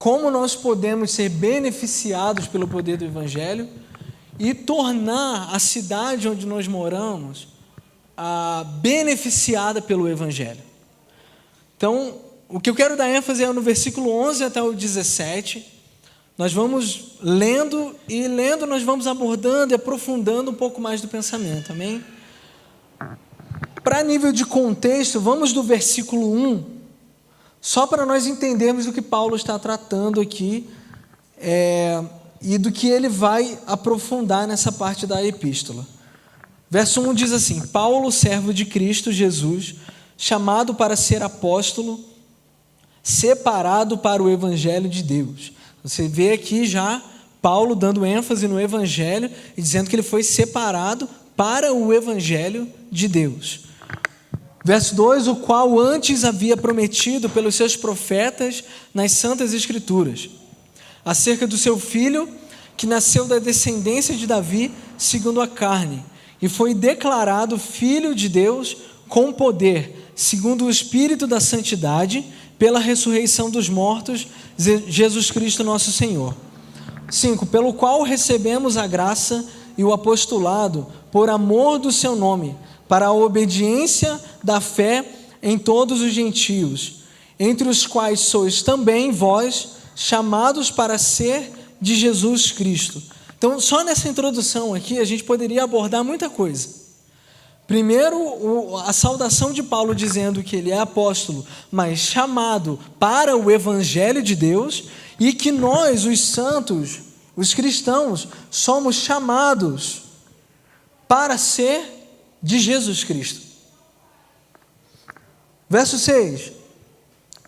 como nós podemos ser beneficiados pelo poder do Evangelho e tornar a cidade onde nós moramos beneficiada pelo Evangelho. Então, o que eu quero dar ênfase é no versículo 11 até o 17. Nós vamos lendo, e lendo nós vamos abordando e aprofundando um pouco mais do pensamento, amém? Para nível de contexto, vamos do versículo 1, só para nós entendermos do que Paulo está tratando aqui, e do que ele vai aprofundar nessa parte da epístola. Verso 1 diz assim: Paulo, servo de Cristo Jesus, chamado para ser apóstolo, separado para o Evangelho de Deus. Você vê aqui já Paulo dando ênfase no Evangelho e dizendo que ele foi separado para o Evangelho de Deus. Verso 2: o qual antes havia prometido pelos seus profetas nas Santas Escrituras, acerca do seu filho, que nasceu da descendência de Davi, segundo a carne, e foi declarado Filho de Deus com poder, segundo o Espírito da Santidade, pela ressurreição dos mortos, Jesus Cristo nosso Senhor. 5. Pelo qual recebemos a graça e o apostolado, por amor do seu nome, para a obediência da fé em todos os gentios, entre os quais sois também vós, chamados para ser de Jesus Cristo. Então, só nessa introdução aqui, a gente poderia abordar muita coisa. Primeiro, a saudação de Paulo dizendo que ele é apóstolo, mas chamado para o Evangelho de Deus, e que nós, os santos, os cristãos, somos chamados para ser de Jesus Cristo. Verso 6: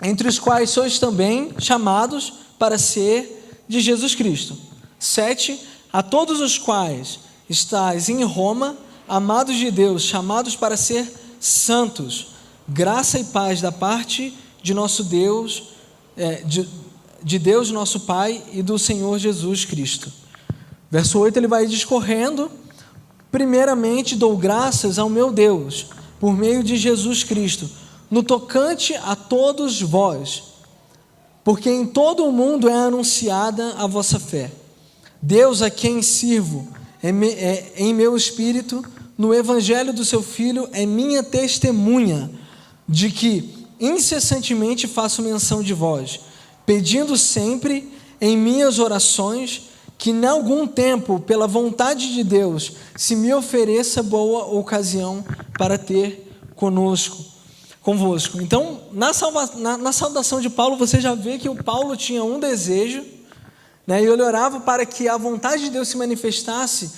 entre os quais sois também chamados para ser de Jesus Cristo. 7: a todos os quais estáis em Roma, amados de Deus, chamados para ser santos, graça e paz da parte de nosso Deus, de Deus nosso Pai e do Senhor Jesus Cristo. Verso 8, ele vai discorrendo: primeiramente dou graças ao meu Deus, por meio de Jesus Cristo, no tocante a todos vós, porque em todo o mundo é anunciada a vossa fé. Deus, a quem sirvo em meu espírito, no evangelho do seu Filho, é minha testemunha de que incessantemente faço menção de vós, pedindo sempre em minhas orações que em algum tempo, pela vontade de Deus, se me ofereça boa ocasião para ter convosco. Então, na saudação de Paulo, você já vê que o Paulo tinha um desejo, né, e ele orava para que a vontade de Deus se manifestasse.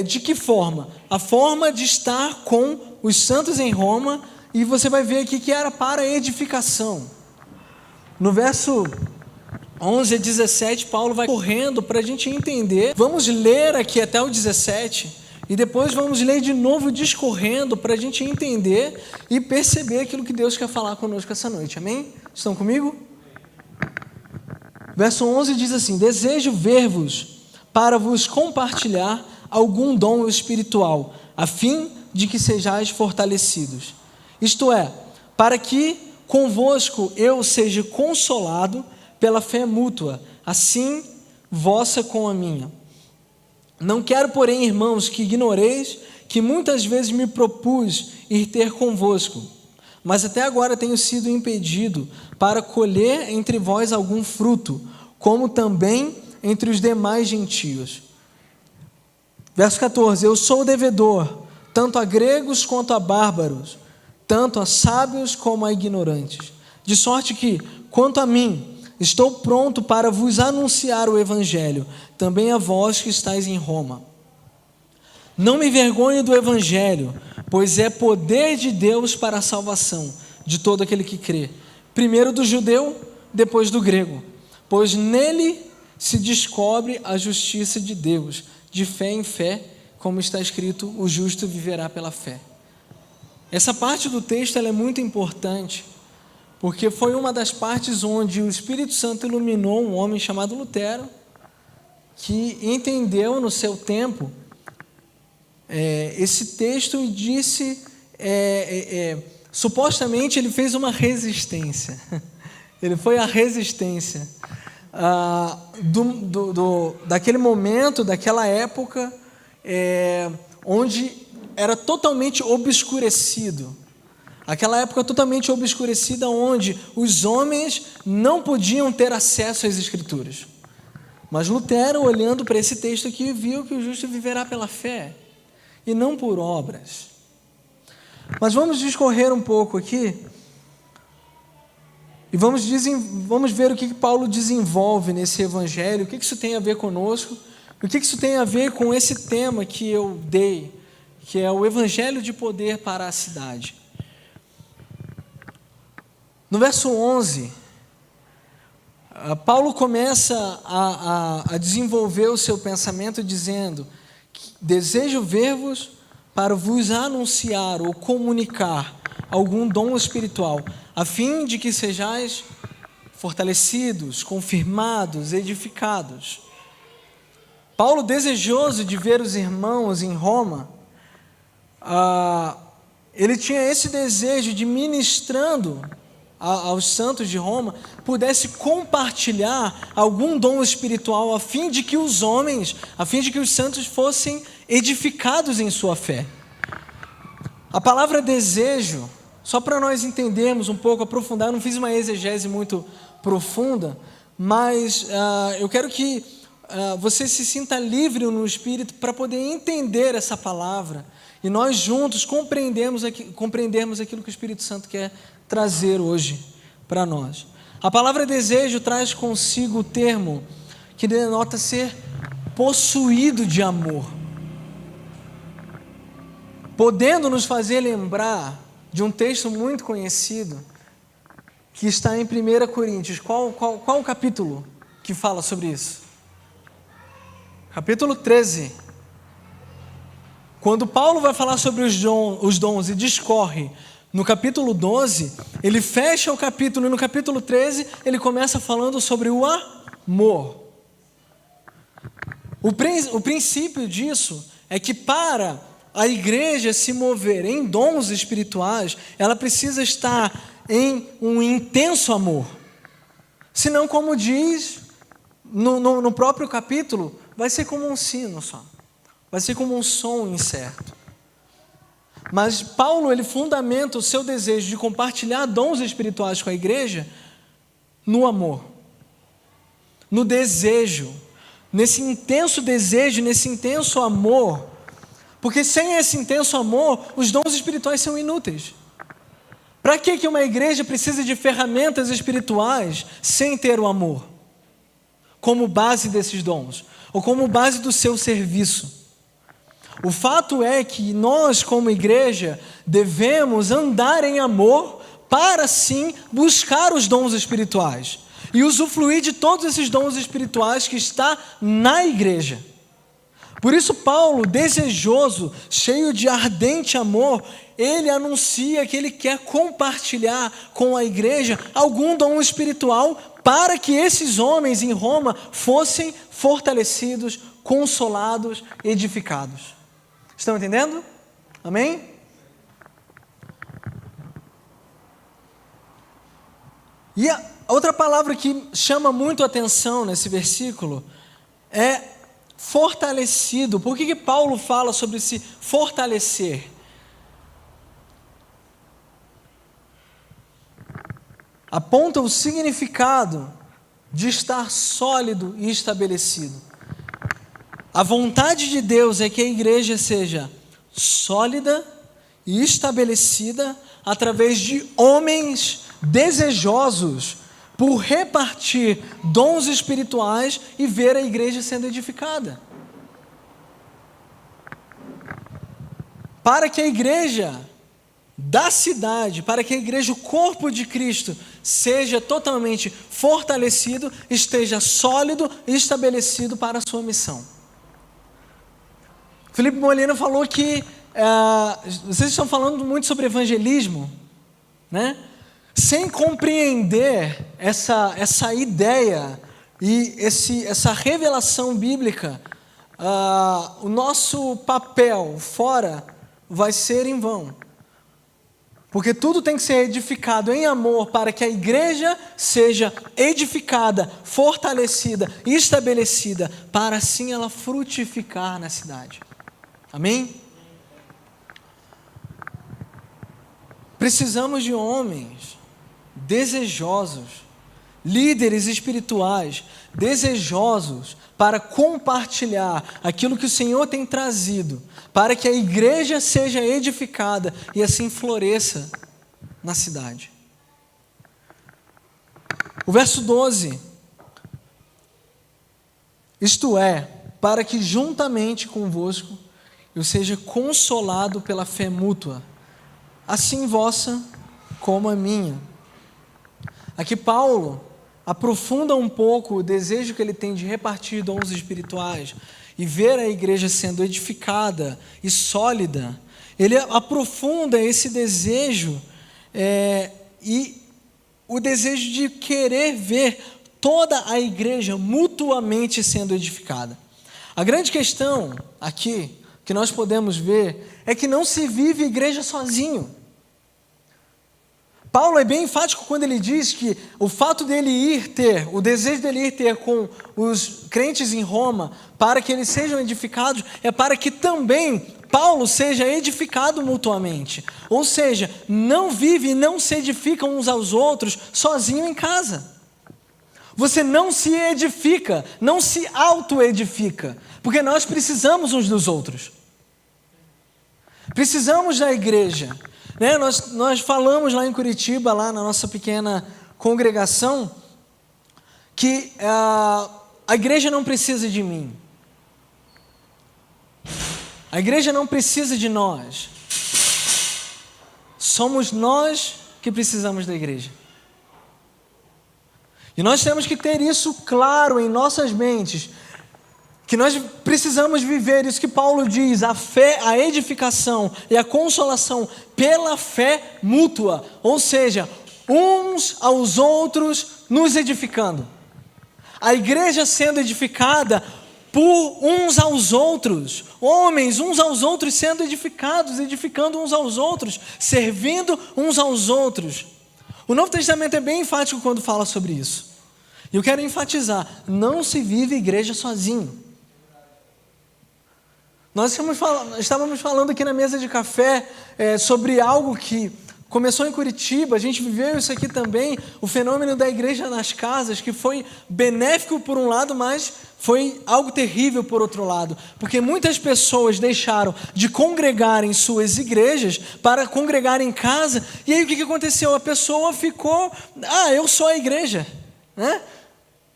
De que forma? A forma de estar com os santos em Roma, e você vai ver aqui que era para edificação. No verso 11 a 17, Paulo vai correndo para a gente entender. Vamos ler aqui até o 17, e depois vamos ler de novo discorrendo para a gente entender e perceber aquilo que Deus quer falar conosco essa noite, amém? Estão comigo? Verso 11 diz assim: desejo ver-vos para vos compartilhar algum dom espiritual, a fim de que sejais fortalecidos. Isto é, para que convosco eu seja consolado pela fé mútua, assim vossa com a minha. Não quero, porém, irmãos, que ignoreis que muitas vezes me propus ir ter convosco, mas até agora tenho sido impedido para colher entre vós algum fruto, como também entre os demais gentios. Verso 14: eu sou devedor, tanto a gregos quanto a bárbaros, tanto a sábios como a ignorantes, de sorte que, quanto a mim, estou pronto para vos anunciar o Evangelho, também a vós que estáis em Roma. Não me envergonho do Evangelho, pois é poder de Deus para a salvação de todo aquele que crê, primeiro do judeu, depois do grego, pois nele se descobre a justiça de Deus, de fé em fé, como está escrito, o justo viverá pela fé. Essa parte do texto ela é muito importante, porque foi uma das partes onde o Espírito Santo iluminou um homem chamado Lutero, que entendeu no seu tempo esse texto e disse, supostamente ele fez uma resistência, ele foi a resistência daquele momento, daquela época, onde era totalmente obscurecido. Aquela época totalmente obscurecida, onde os homens não podiam ter acesso às Escrituras. Mas Lutero, olhando para esse texto aqui, viu que o justo viverá pela fé e não por obras. Mas vamos discorrer um pouco aqui e vamos ver o que Paulo desenvolve nesse evangelho, o que isso tem a ver conosco, o que isso tem a ver com esse tema que eu dei, que é o evangelho de poder para a cidade. No verso 11, Paulo começa a desenvolver o seu pensamento dizendo: desejo ver-vos para vos anunciar ou comunicar algum dom espiritual, a fim de que sejais fortalecidos, confirmados, edificados. Paulo, desejoso de ver os irmãos em Roma, ele tinha esse desejo de, ministrando aos santos de Roma, pudesse compartilhar algum dom espiritual a fim de que os santos fossem edificados em sua fé. A palavra desejo, só para nós entendermos um pouco, aprofundar, eu não fiz uma exegese muito profunda, mas eu quero que você se sinta livre no Espírito para poder entender essa palavra e nós juntos compreendermos aquilo que o Espírito Santo quer trazer hoje para nós. A palavra desejo traz consigo o termo que denota ser possuído de amor, podendo nos fazer lembrar de um texto muito conhecido que está em 1 Coríntios. Qual o capítulo que fala sobre isso? Capítulo 13. Quando Paulo vai falar sobre os dons e discorre no capítulo 12, ele fecha o capítulo, e no capítulo 13 ele começa falando sobre o amor. O princípio disso é que para a igreja se mover em dons espirituais, ela precisa estar em um intenso amor. Senão, como diz no próprio capítulo, vai ser como um sino só. Vai ser como um som incerto. Mas Paulo, ele fundamenta o seu desejo de compartilhar dons espirituais com a igreja no amor, no desejo, nesse intenso desejo, nesse intenso amor, porque sem esse intenso amor, os dons espirituais são inúteis. Para que uma igreja precisa de ferramentas espirituais sem ter o amor como base desses dons, ou como base do seu serviço? O fato é que nós, como igreja, devemos andar em amor para, sim, buscar os dons espirituais e usufruir de todos esses dons espirituais que está na igreja. Por isso, Paulo, desejoso, cheio de ardente amor, ele anuncia que ele quer compartilhar com a igreja algum dom espiritual para que esses homens em Roma fossem fortalecidos, consolados, edificados. Estão entendendo? Amém? E a outra palavra que chama muito a atenção nesse versículo é fortalecido. Por que Paulo fala sobre se fortalecer? Aponta o significado de estar sólido e estabelecido. A vontade de Deus é que a igreja seja sólida e estabelecida através de homens desejosos por repartir dons espirituais e ver a igreja sendo edificada. Para que a igreja da cidade, para que a igreja, o corpo de Cristo, seja totalmente fortalecido, esteja sólido e estabelecido para a sua missão. Felipe Molina falou que vocês estão falando muito sobre evangelismo, né? Sem compreender essa ideia e essa revelação bíblica, o nosso papel fora vai ser em vão. Porque tudo tem que ser edificado em amor para que a igreja seja edificada, fortalecida, estabelecida, para assim ela frutificar na cidade. Amém? Precisamos de homens desejosos, líderes espirituais, desejosos para compartilhar aquilo que o Senhor tem trazido, para que a igreja seja edificada e assim floresça na cidade. O verso 12, isto é, para que juntamente convosco eu seja consolado pela fé mútua, assim vossa como a minha. Aqui Paulo aprofunda um pouco o desejo que ele tem de repartir dons espirituais e ver a igreja sendo edificada e sólida. Ele aprofunda esse desejo e o desejo de querer ver toda a igreja mutuamente sendo edificada. A grande questão aqui que nós podemos ver é que não se vive igreja sozinho. Paulo é bem enfático quando ele diz que o fato dele o desejo dele ir ter com os crentes em Roma, para que eles sejam edificados, é para que também Paulo seja edificado mutuamente. Ou seja, não vive e não se edificam uns aos outros sozinho em casa. Você não se edifica, não se auto-edifica, porque nós precisamos uns dos outros. Precisamos da igreja. Nós falamos lá em Curitiba, lá na nossa pequena congregação, que a igreja não precisa de mim. A igreja não precisa de nós. Somos nós que precisamos da igreja. E nós temos que ter isso claro em nossas mentes, que nós precisamos viver isso que Paulo diz, a fé, a edificação e a consolação pela fé mútua, ou seja, uns aos outros nos edificando. A igreja sendo edificada por uns aos outros, homens uns aos outros sendo edificados, edificando uns aos outros, servindo uns aos outros. O Novo Testamento é bem enfático quando fala sobre isso. E eu quero enfatizar, não se vive igreja sozinho. Nós estávamos falando aqui na mesa de café sobre algo que começou em Curitiba, a gente viveu isso aqui também, o fenômeno da igreja nas casas, que foi benéfico por um lado, mas foi algo terrível por outro lado, porque muitas pessoas deixaram de congregar em suas igrejas para congregar em casa, e aí o que aconteceu? A pessoa ficou, eu sou a igreja, né?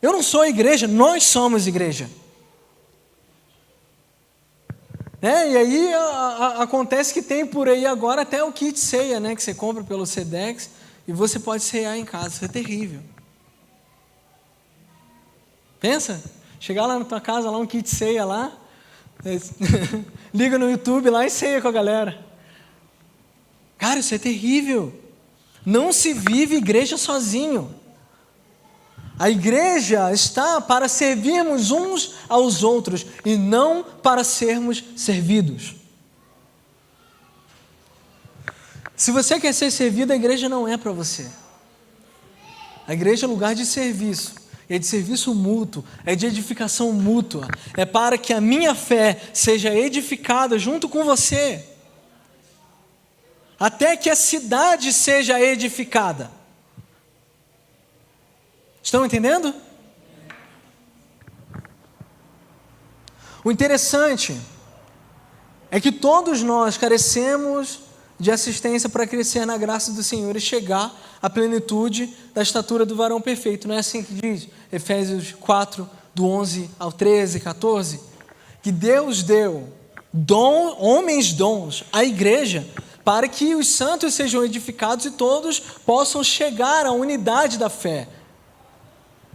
Eu não sou a igreja, nós somos igreja. E aí acontece que tem por aí agora até o kit ceia, que você compra pelo Sedex e você pode ceiar em casa. Isso é terrível. Pensa, chegar lá na tua casa, lá um kit ceia lá, liga no YouTube lá e ceia com a galera. Cara, isso é terrível. Não se vive igreja sozinho. A igreja está para servirmos uns aos outros e não para sermos servidos. Se você quer ser servido, a igreja não é para você. A igreja é lugar de serviço, é de serviço mútuo, é de edificação mútua, é para que a minha fé seja edificada junto com você, até que a cidade seja edificada. Estão entendendo? O interessante é que todos nós carecemos de assistência para crescer na graça do Senhor e chegar à plenitude da estatura do varão perfeito. Não é assim que diz Efésios 4, do 11 ao 13, 14? Que Deus deu homens dons à igreja para que os santos sejam edificados e todos possam chegar à unidade da fé,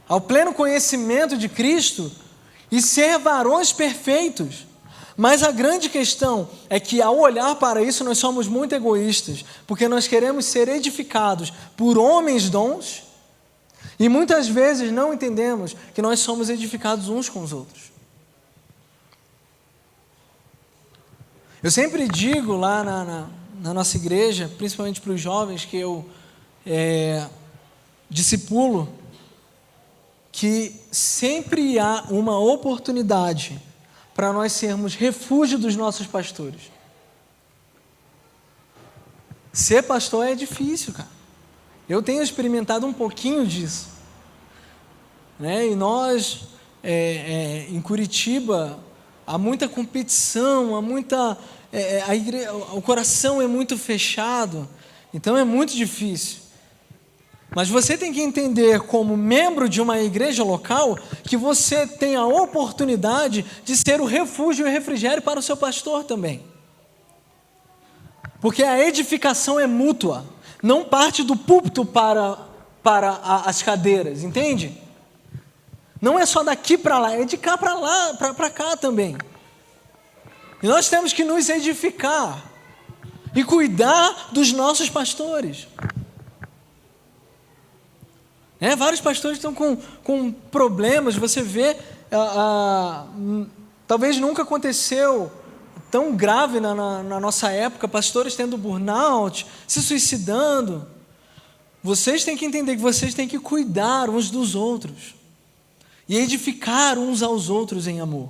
ao pleno conhecimento de Cristo e ser varões perfeitos. Mas a grande questão é que ao olhar para isso nós somos muito egoístas, porque nós queremos ser edificados por homens dons e muitas vezes não entendemos que nós somos edificados uns com os outros. Eu sempre digo lá na nossa igreja, principalmente para os jovens que eu discipulo, que sempre há uma oportunidade para nós sermos refúgio dos nossos pastores. Ser pastor é difícil, cara. Eu tenho experimentado um pouquinho disso, né? E nós, em Curitiba, há muita competição, há muita... o coração é muito fechado, então é muito difícil. Mas você tem que entender, como membro de uma igreja local, que você tem a oportunidade de ser o refúgio e o refrigério para o seu pastor também. Porque a edificação é mútua, não parte do púlpito para as cadeiras, entende? Não é só daqui para lá, é de cá para lá, para cá também. E nós temos que nos edificar e cuidar dos nossos pastores. Vários pastores estão com problemas, você vê, talvez nunca aconteceu tão grave na nossa época, pastores tendo burnout, se suicidando. Vocês têm que entender que vocês têm que cuidar uns dos outros e edificar uns aos outros em amor,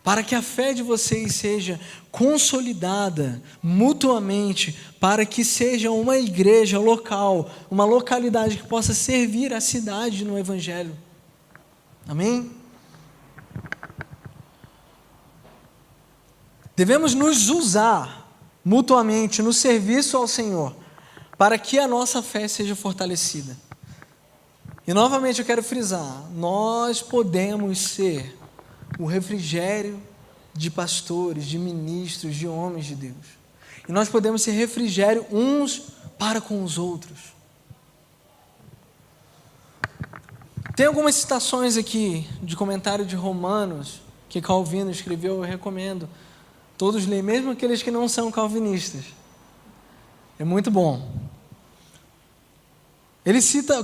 para que a fé de vocês seja consolidada mutuamente, para que seja uma igreja local, uma localidade que possa servir a cidade no Evangelho. Amém? Devemos nos usar mutuamente no serviço ao Senhor, para que a nossa fé seja fortalecida. E novamente eu quero frisar, nós podemos ser o refrigério de pastores, de ministros, de homens de Deus. E nós podemos ser refrigério uns para com os outros. Tem algumas citações aqui de comentário de Romanos que Calvino escreveu, eu recomendo. Todos leem, mesmo aqueles que não são calvinistas. É muito bom.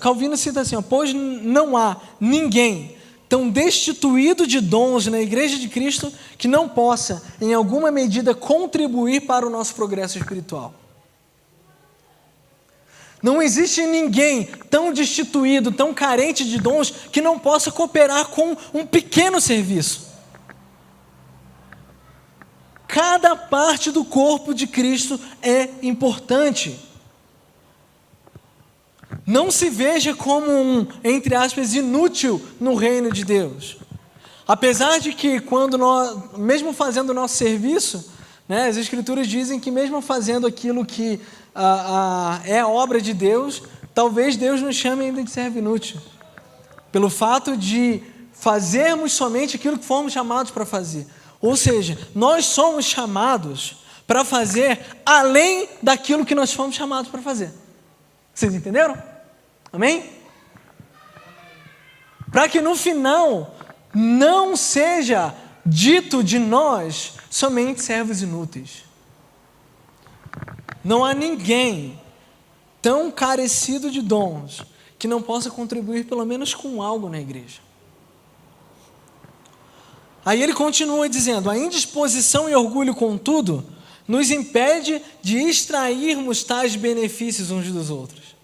Calvino cita assim, pois não há ninguém tão destituído de dons na igreja de Cristo que não possa, em alguma medida, contribuir para o nosso progresso espiritual. Não existe ninguém tão destituído, tão carente de dons, que não possa cooperar com um pequeno serviço. Cada parte do corpo de Cristo é importante. Não se veja como entre aspas, inútil no reino de Deus. Apesar de que quando nós, mesmo fazendo o nosso serviço, as Escrituras dizem que mesmo fazendo aquilo que é obra de Deus, talvez Deus nos chame ainda de servo inútil. Pelo fato de fazermos somente aquilo que fomos chamados para fazer. Ou seja, nós somos chamados para fazer além daquilo que nós fomos chamados para fazer. Vocês entenderam? Amém? Para que no final não seja dito de nós somente servos inúteis. Não há ninguém tão carecido de dons que não possa contribuir pelo menos com algo na igreja. Aí ele continua dizendo, a indisposição e orgulho, contudo, nos impede de extrairmos tais benefícios uns dos outros.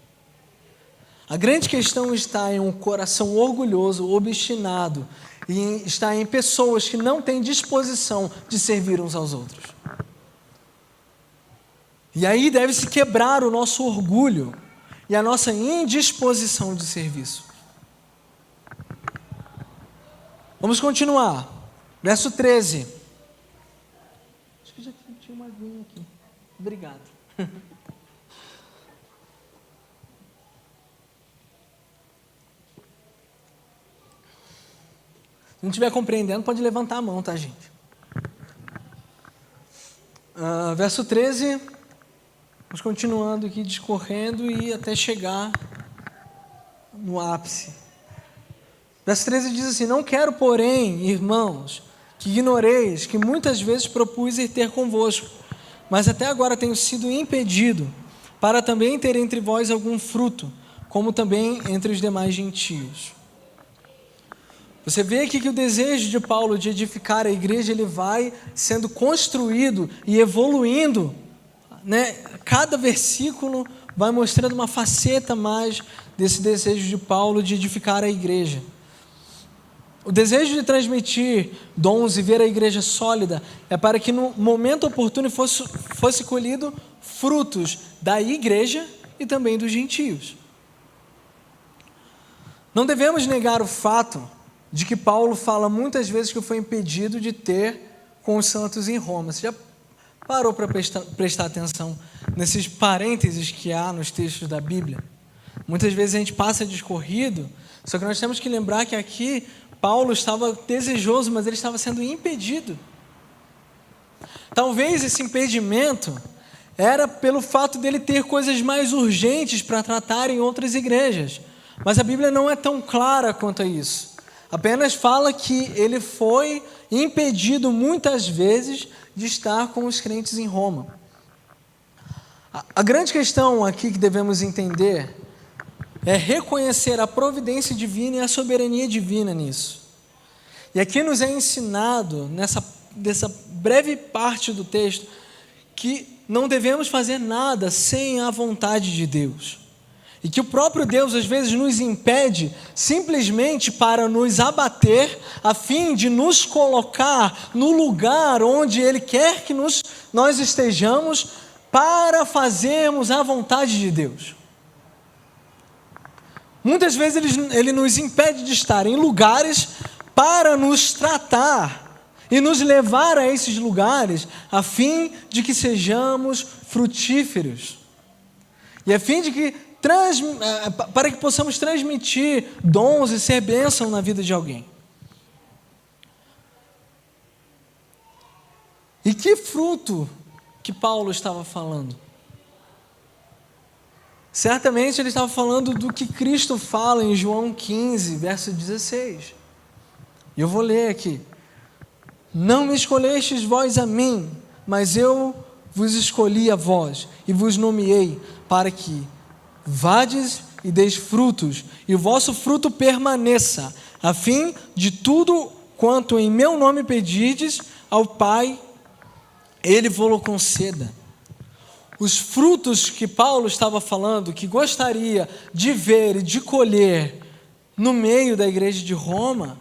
A grande questão está em um coração orgulhoso, obstinado, e está em pessoas que não têm disposição de servir uns aos outros. E aí deve-se quebrar o nosso orgulho e a nossa indisposição de serviço. Vamos continuar. Verso 13. Acho que já tinha uma aguinha aqui. Obrigado. Se não estiver compreendendo, pode levantar a mão, tá, gente? Verso 13, vamos continuando aqui, discorrendo e até chegar no ápice. Verso 13 diz assim, não quero, porém, irmãos, que ignoreis que muitas vezes propus ir ter convosco, mas até agora tenho sido impedido, para também ter entre vós algum fruto, como também entre os demais gentios. Você vê aqui que o desejo de Paulo de edificar a igreja, ele vai sendo construído e evoluindo cada versículo vai mostrando uma faceta mais desse desejo de Paulo de edificar a igreja. O desejo de transmitir dons e ver a igreja sólida é para que no momento oportuno fosse colhido frutos da igreja e também dos gentios. Não devemos negar o fato de que Paulo fala muitas vezes que foi impedido de ter com os santos em Roma. Você já parou para prestar atenção nesses parênteses que há nos textos da Bíblia? Muitas vezes a gente passa descorrido, só que nós temos que lembrar que aqui Paulo estava desejoso, mas ele estava sendo impedido. Talvez esse impedimento era pelo fato dele ter coisas mais urgentes para tratar em outras igrejas. Mas a Bíblia não é tão clara quanto a isso. Apenas fala que ele foi impedido muitas vezes de estar com os crentes em Roma. A grande questão aqui que devemos entender é reconhecer a providência divina e a soberania divina nisso. E aqui nos é ensinado, nessa breve parte do texto, que não devemos fazer nada sem a vontade de Deus. E que o próprio Deus às vezes nos impede simplesmente para nos abater, a fim de nos colocar no lugar onde Ele quer que nós estejamos, para fazermos a vontade de Deus. Muitas vezes Ele nos impede de estar em lugares para nos tratar e nos levar a esses lugares, a fim de que sejamos frutíferos. E a fim de que para que possamos transmitir dons e ser bênção na vida de alguém. E que fruto que Paulo estava falando? Certamente ele estava falando do que Cristo fala em João 15, verso 16. E eu vou ler aqui. Não me escolhestes vós a mim, mas eu vos escolhi a vós e vos nomeei para que vades e deis frutos, e o vosso fruto permaneça, a fim de tudo quanto em meu nome pedirdes ao Pai, Ele vô-lo conceda. Os frutos que Paulo estava falando, que gostaria de ver e de colher no meio da igreja de Roma,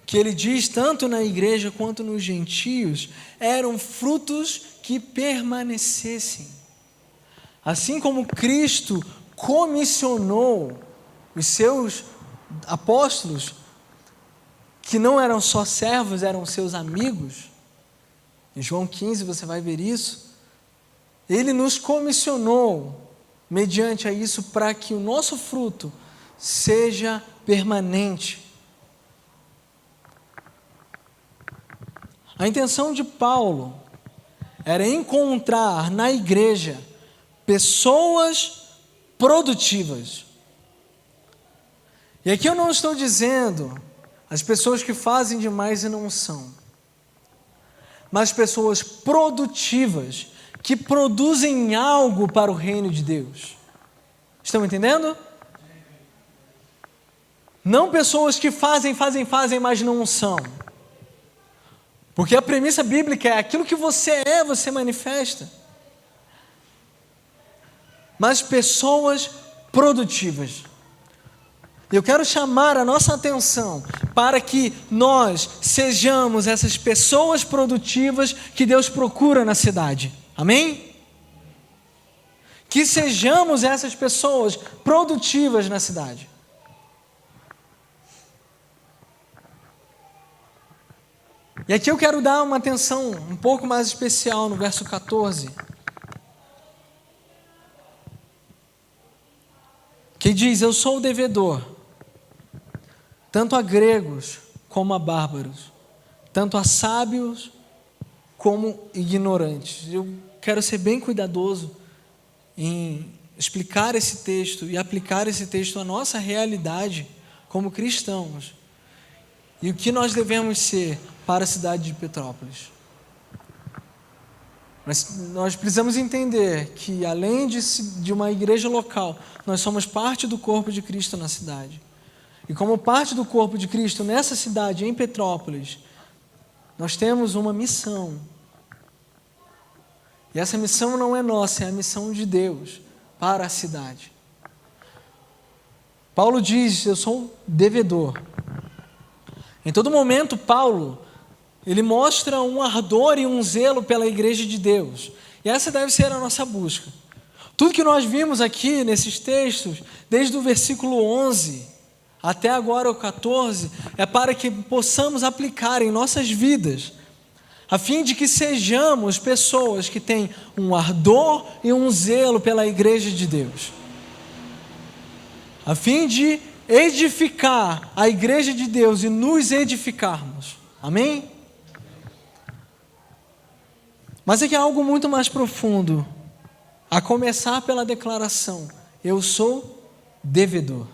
que ele diz tanto na igreja quanto nos gentios, eram frutos que permanecessem. Assim como Cristo comissionou os seus apóstolos, que não eram só servos, eram seus amigos, em João 15 você vai ver isso, Ele nos comissionou, mediante a isso, para que o nosso fruto seja permanente. A intenção de Paulo era encontrar na igreja pessoas produtivas. E aqui eu não estou dizendo as pessoas que fazem demais e não são, mas pessoas produtivas, que produzem algo para o reino de Deus. Estão entendendo? Não pessoas que fazem, mas não são. Porque a premissa bíblica é aquilo que você é, você manifesta. Mas pessoas produtivas. Eu quero chamar a nossa atenção para que nós sejamos essas pessoas produtivas que Deus procura na cidade. Amém? Que sejamos essas pessoas produtivas na cidade. E aqui eu quero dar uma atenção um pouco mais especial no verso 14. Que diz: eu sou o devedor, tanto a gregos como a bárbaros, tanto a sábios como ignorantes. Eu quero ser bem cuidadoso em explicar esse texto e aplicar esse texto à nossa realidade como cristãos. E o que nós devemos ser para a cidade de Petrópolis. Mas nós precisamos entender que, além de uma igreja local, nós somos parte do corpo de Cristo na cidade. E como parte do corpo de Cristo nessa cidade, em Petrópolis, nós temos uma missão. E essa missão não é nossa, é a missão de Deus para a cidade. Paulo diz, eu sou um devedor. Em todo momento, Paulo, ele mostra um ardor e um zelo pela igreja de Deus. E essa deve ser a nossa busca. Tudo que nós vimos aqui nesses textos, desde o versículo 11 até agora o 14, é para que possamos aplicar em nossas vidas, a fim de que sejamos pessoas que têm um ardor e um zelo pela igreja de Deus. A fim de edificar a igreja de Deus e nos edificarmos. Amém? Mas é que há algo muito mais profundo, a começar pela declaração, eu sou devedor.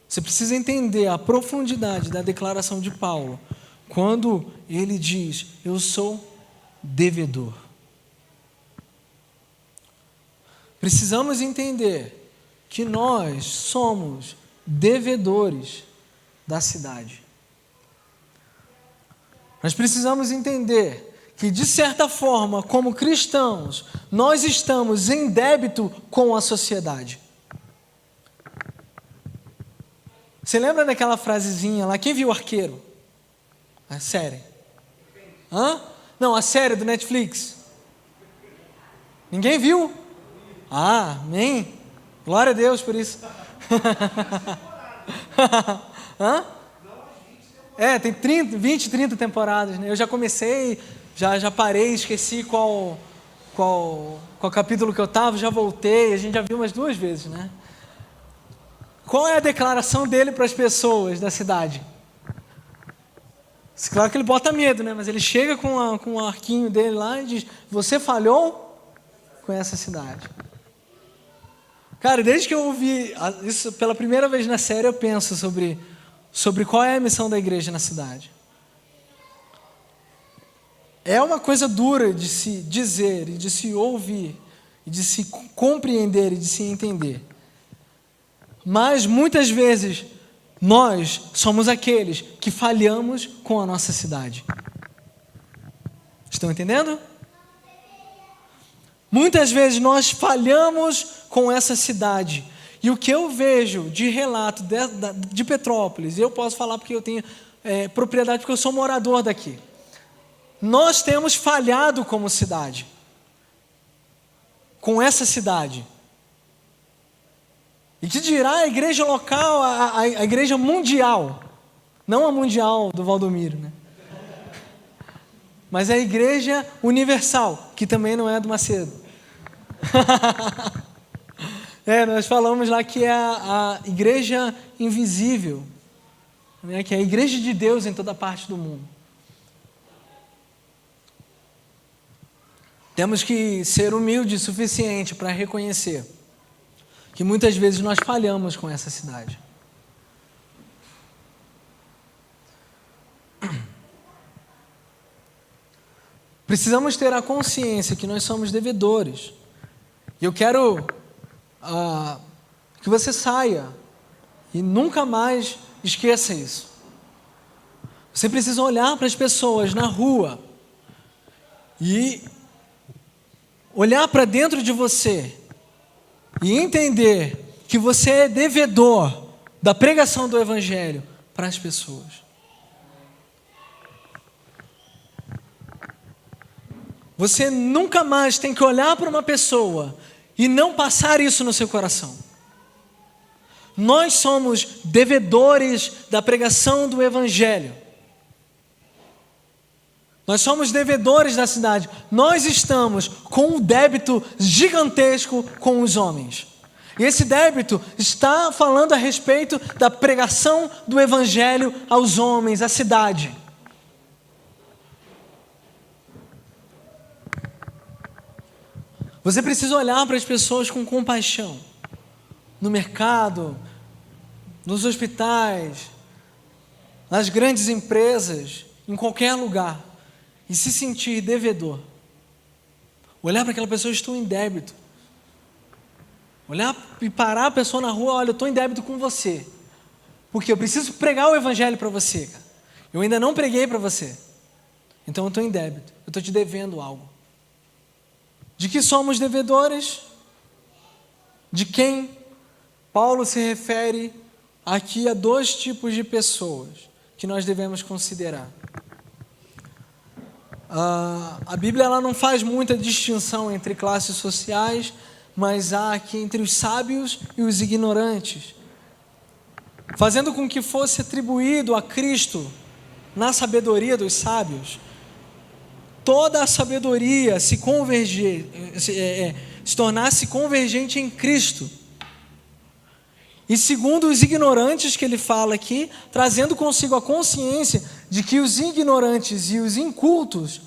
Você precisa entender a profundidade da declaração de Paulo, quando ele diz, eu sou devedor. Precisamos entender que nós somos devedores da cidade. Nós precisamos entender que, de certa forma, como cristãos, nós estamos em débito com a sociedade. Você lembra daquela frasezinha lá? Quem viu Arqueiro? A série. Hã? Não, a série do Netflix. Ninguém viu? Ah, amém. Glória a Deus por isso. Hã? Tem 20, 30 temporadas, né? Eu já comecei, já parei, esqueci qual capítulo que eu estava, já voltei, a gente já viu umas 2 vezes, né? Qual é a declaração dele para as pessoas da cidade? Claro que ele bota medo, né? Mas ele chega com o arquinho dele lá e diz, você falhou com essa cidade. Cara, desde que eu ouvi isso pela primeira vez na série, eu penso sobre qual é a missão da igreja na cidade. É uma coisa dura de se dizer, e de se ouvir, e de se compreender e de se entender. Mas muitas vezes nós somos aqueles que falhamos com a nossa cidade. Estão entendendo? Muitas vezes nós falhamos com essa cidade. E o que eu vejo de relato de Petrópolis, eu posso falar porque eu tenho propriedade, porque eu sou morador daqui. Nós temos falhado como cidade. Com essa cidade. E que dirá a igreja local, a igreja mundial. Não a mundial do Valdomiro, né? Mas a igreja universal, que também não é do Macedo. Nós falamos lá que é a igreja invisível, né? Que é a igreja de Deus em toda parte do mundo. Temos que ser humildes o suficiente para reconhecer que muitas vezes nós falhamos com essa cidade. Precisamos ter a consciência que nós somos devedores. E eu quero que você saia e nunca mais esqueça isso. Você precisa olhar para as pessoas na rua e olhar para dentro de você e entender que você é devedor da pregação do Evangelho para as pessoas. Você nunca mais tem que olhar para uma pessoa e não passar isso no seu coração. Nós somos devedores da pregação do Evangelho. Nós somos devedores da cidade. Nós estamos com um débito gigantesco com os homens. E esse débito está falando a respeito da pregação do Evangelho aos homens, à cidade. Você precisa olhar para as pessoas com compaixão. No mercado, nos hospitais, nas grandes empresas, em qualquer lugar. E se sentir devedor. Olhar para aquela pessoa, estou em débito. Olhar e parar a pessoa na rua, olha, eu estou em débito com você. Porque eu preciso pregar o Evangelho para você, cara. Eu ainda não preguei para você. Então eu estou em débito. Eu estou te devendo algo. De que somos devedores? De quem? Paulo se refere aqui a 2 tipos de pessoas que nós devemos considerar. A Bíblia ela não faz muita distinção entre classes sociais, mas há aqui entre os sábios e os ignorantes, fazendo com que fosse atribuído a Cristo, na sabedoria dos sábios, toda a sabedoria se tornasse convergente em Cristo. E segundo os ignorantes que ele fala aqui, trazendo consigo a consciência de que os ignorantes e os incultos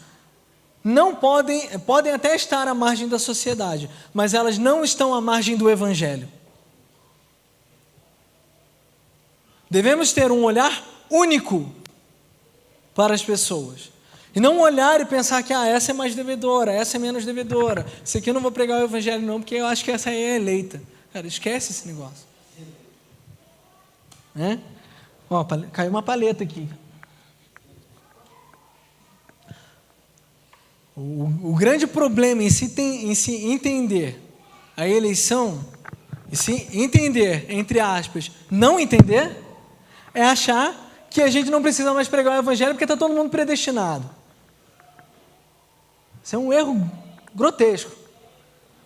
não podem até estar à margem da sociedade, mas elas não estão à margem do Evangelho. Devemos ter um olhar único para as pessoas. E não olhar e pensar que essa é mais devedora, essa é menos devedora. Isso aqui eu não vou pregar o Evangelho não, porque eu acho que essa aí é eleita. Cara, esquece esse negócio. Ó, caiu uma paleta aqui. O grande problema em se entender a eleição, e se entender, entre aspas, não entender, é achar que a gente não precisa mais pregar o Evangelho porque está todo mundo predestinado. Isso é um erro grotesco,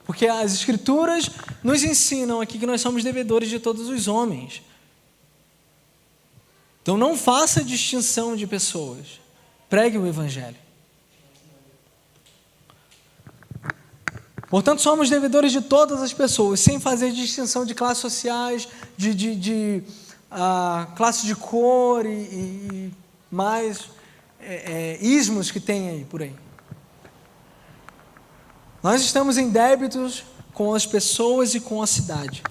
porque as Escrituras nos ensinam aqui que nós somos devedores de todos os homens. Então não faça distinção de pessoas, pregue o Evangelho. Portanto, somos devedores de todas as pessoas, sem fazer distinção de classes sociais, de classe de cor e mais ismos que tem aí por aí. Nós estamos em débitos com as pessoas e com a cidade.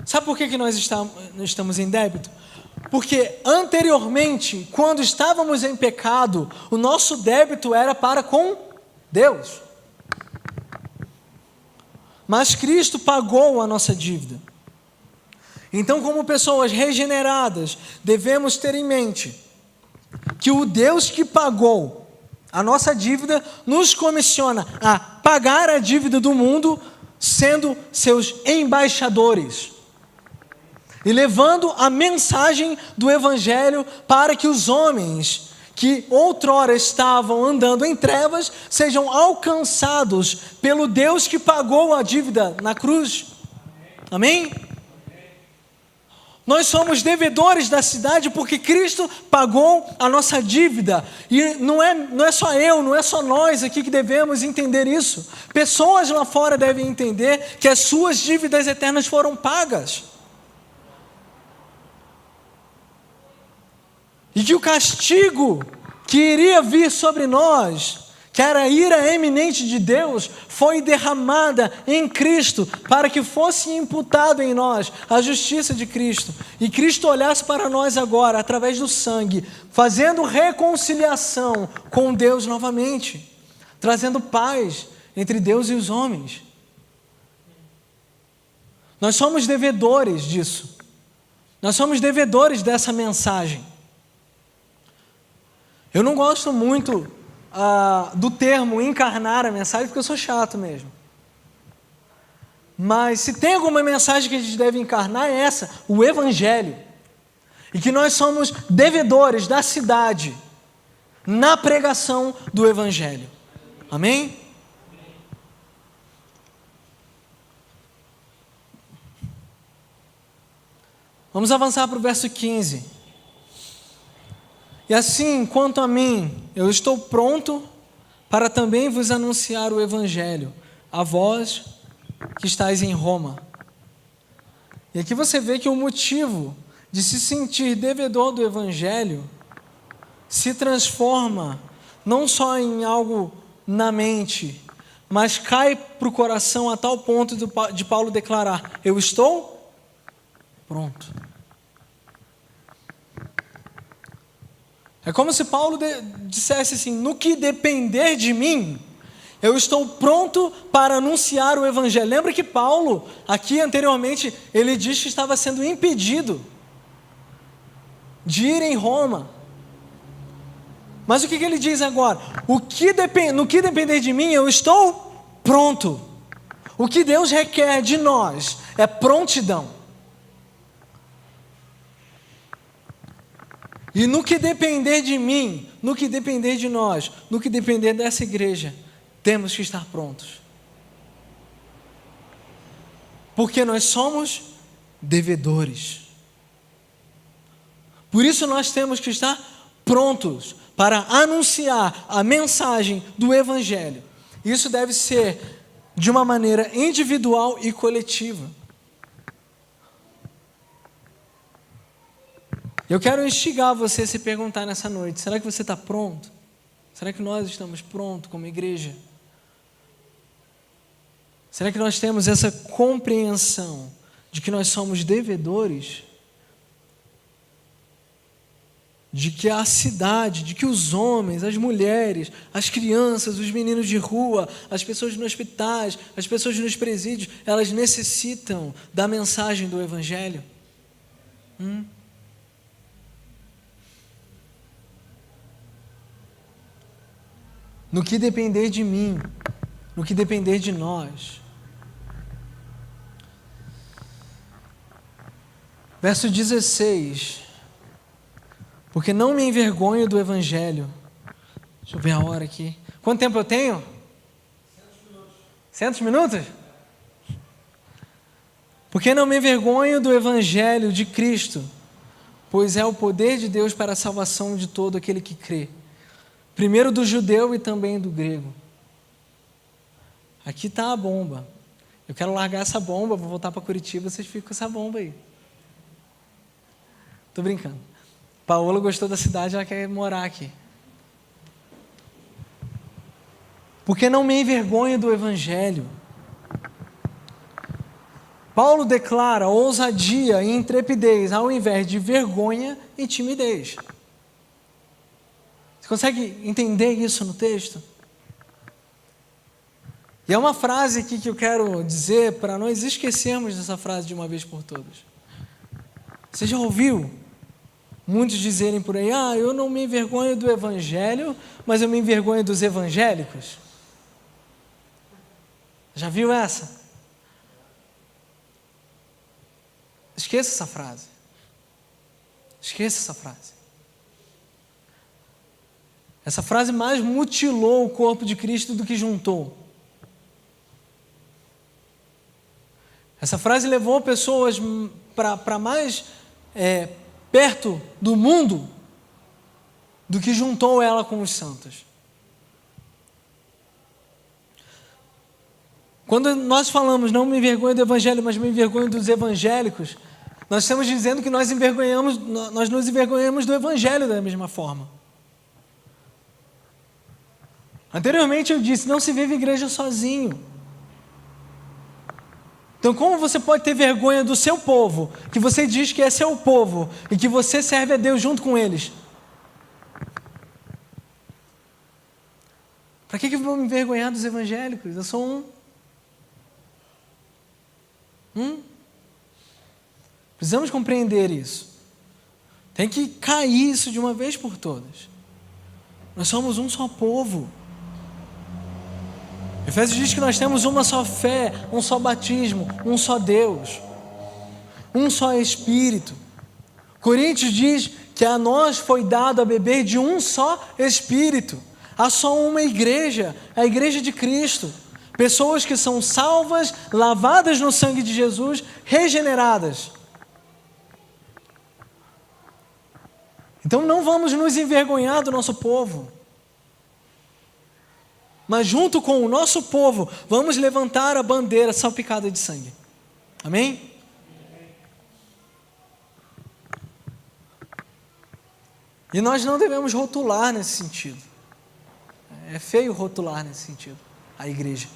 Sabe por que nós estamos em débito? Porque anteriormente, quando estávamos em pecado, o nosso débito era para com Deus. Mas Cristo pagou a nossa dívida. Então, como pessoas regeneradas, devemos ter em mente que o Deus que pagou a nossa dívida nos comissiona a pagar a dívida do mundo, sendo seus embaixadores e levando a mensagem do Evangelho para que os homens que outrora estavam andando em trevas sejam alcançados pelo Deus que pagou a dívida na cruz. Amém? Nós somos devedores da cidade porque Cristo pagou a nossa dívida. E não é só eu, não é só nós aqui que devemos entender isso. Pessoas lá fora devem entender que as suas dívidas eternas foram pagas. E que o castigo que iria vir sobre nós, que era a ira eminente de Deus, foi derramada em Cristo, para que fosse imputado em nós a justiça de Cristo. E Cristo olhasse para nós agora, através do sangue, fazendo reconciliação com Deus novamente, trazendo paz entre Deus e os homens. Nós somos devedores disso. Nós somos devedores dessa mensagem. Eu não gosto muito do termo encarnar a mensagem, porque eu sou chato mesmo. Mas se tem alguma mensagem que a gente deve encarnar, é essa, o Evangelho. E que nós somos devedores da cidade na pregação do Evangelho. Amém? Vamos avançar para o verso 15. E assim, quanto a mim, eu estou pronto para também vos anunciar o Evangelho, a vós que estáis em Roma. E aqui você vê que o motivo de se sentir devedor do Evangelho se transforma não só em algo na mente, mas cai para o coração a tal ponto de Paulo declarar: eu estou pronto. É como se Paulo dissesse assim: no que depender de mim, eu estou pronto para anunciar o Evangelho. Lembra que Paulo, aqui anteriormente, ele disse que estava sendo impedido de ir em Roma. Mas o que ele diz agora? No que depender de mim, eu estou pronto. O que Deus requer de nós é prontidão. E no que depender de mim, no que depender de nós, no que depender dessa igreja, temos que estar prontos. Porque nós somos devedores. Por isso nós temos que estar prontos para anunciar a mensagem do Evangelho. Isso deve ser de uma maneira individual e coletiva. Eu quero instigar você a se perguntar nessa noite: será que você está pronto? Será que nós estamos prontos como igreja? Será que nós temos essa compreensão de que nós somos devedores? De que a cidade, de que os homens, as mulheres, as crianças, os meninos de rua, as pessoas nos hospitais, as pessoas nos presídios, elas necessitam da mensagem do Evangelho? No que depender de mim, no que depender de nós. Verso 16. Porque não me envergonho do Evangelho. Deixa eu ver a hora aqui. Quanto tempo eu tenho? 100 minutos? Porque não me envergonho do Evangelho de Cristo, pois é o poder de Deus para a salvação de todo aquele que crê. Primeiro do judeu e também do grego. Aqui está a bomba. Eu quero largar essa bomba, vou voltar para Curitiba, vocês ficam com essa bomba aí. Estou brincando. Paola gostou da cidade, ela quer morar aqui. Porque não me envergonho do Evangelho. Paulo declara ousadia e intrepidez ao invés de vergonha e timidez. Você consegue entender isso no texto? E é uma frase aqui que eu quero dizer para nós esquecermos dessa frase de uma vez por todas. Você já ouviu muitos dizerem por aí: eu não me envergonho do Evangelho, mas eu me envergonho dos evangélicos? Já viu essa? Esqueça essa frase. Esqueça essa frase. Essa frase mais mutilou o corpo de Cristo do que juntou. Essa frase levou pessoas para mais perto do mundo do que juntou ela com os santos. Quando nós falamos não me envergonho do Evangelho, mas me envergonho dos evangélicos, nós estamos dizendo que nós nos envergonhamos do Evangelho da mesma forma. Anteriormente eu disse, não se vive igreja sozinho. Então como você pode ter vergonha do seu povo, que você diz que é seu povo, e que você serve a Deus junto com eles? Para que eu vou me envergonhar dos evangélicos? Eu sou Precisamos compreender isso. Tem que cair isso de uma vez por todas. Nós somos um só povo. Efésios diz que nós temos uma só fé, um só batismo, um só Deus, um só Espírito. Coríntios diz que a nós foi dado a beber de um só Espírito. Há só uma igreja, a igreja de Cristo. Pessoas que são salvas, lavadas no sangue de Jesus, regeneradas. Então não vamos nos envergonhar do nosso povo. Mas junto com o nosso povo, vamos levantar a bandeira salpicada de sangue. Amém? E nós não devemos rotular nesse sentido. É feio rotular nesse sentido, a igreja.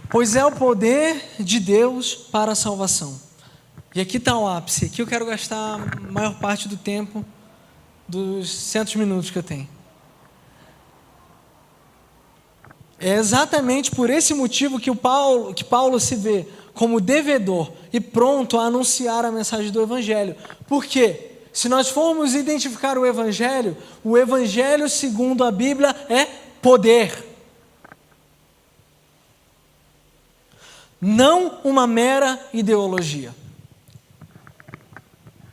Pois é o poder de Deus para a salvação. E aqui está o ápice. Aqui eu quero gastar a maior parte do tempo dos 100 minutos que eu tenho. É exatamente por esse motivo que Paulo se vê como devedor e pronto a anunciar a mensagem do Evangelho. Por quê? Se nós formos identificar o Evangelho segundo a Bíblia é poder. não uma mera ideologia.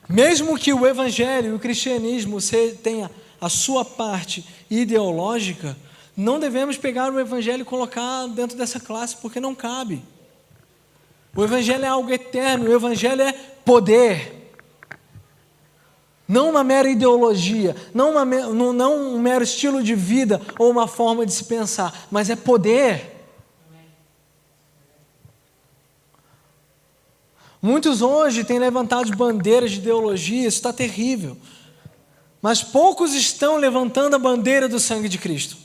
Mesmo que o Evangelho e o cristianismo tenha a sua parte ideológica, não devemos pegar o Evangelho e colocar dentro dessa classe, porque não cabe. O Evangelho é algo eterno, o Evangelho é poder. Não uma mera ideologia, não um mero estilo de vida ou uma forma de se pensar, mas é poder. Muitos hoje têm levantado bandeiras de ideologia, isso está terrível. Mas poucos estão levantando a bandeira do sangue de Cristo.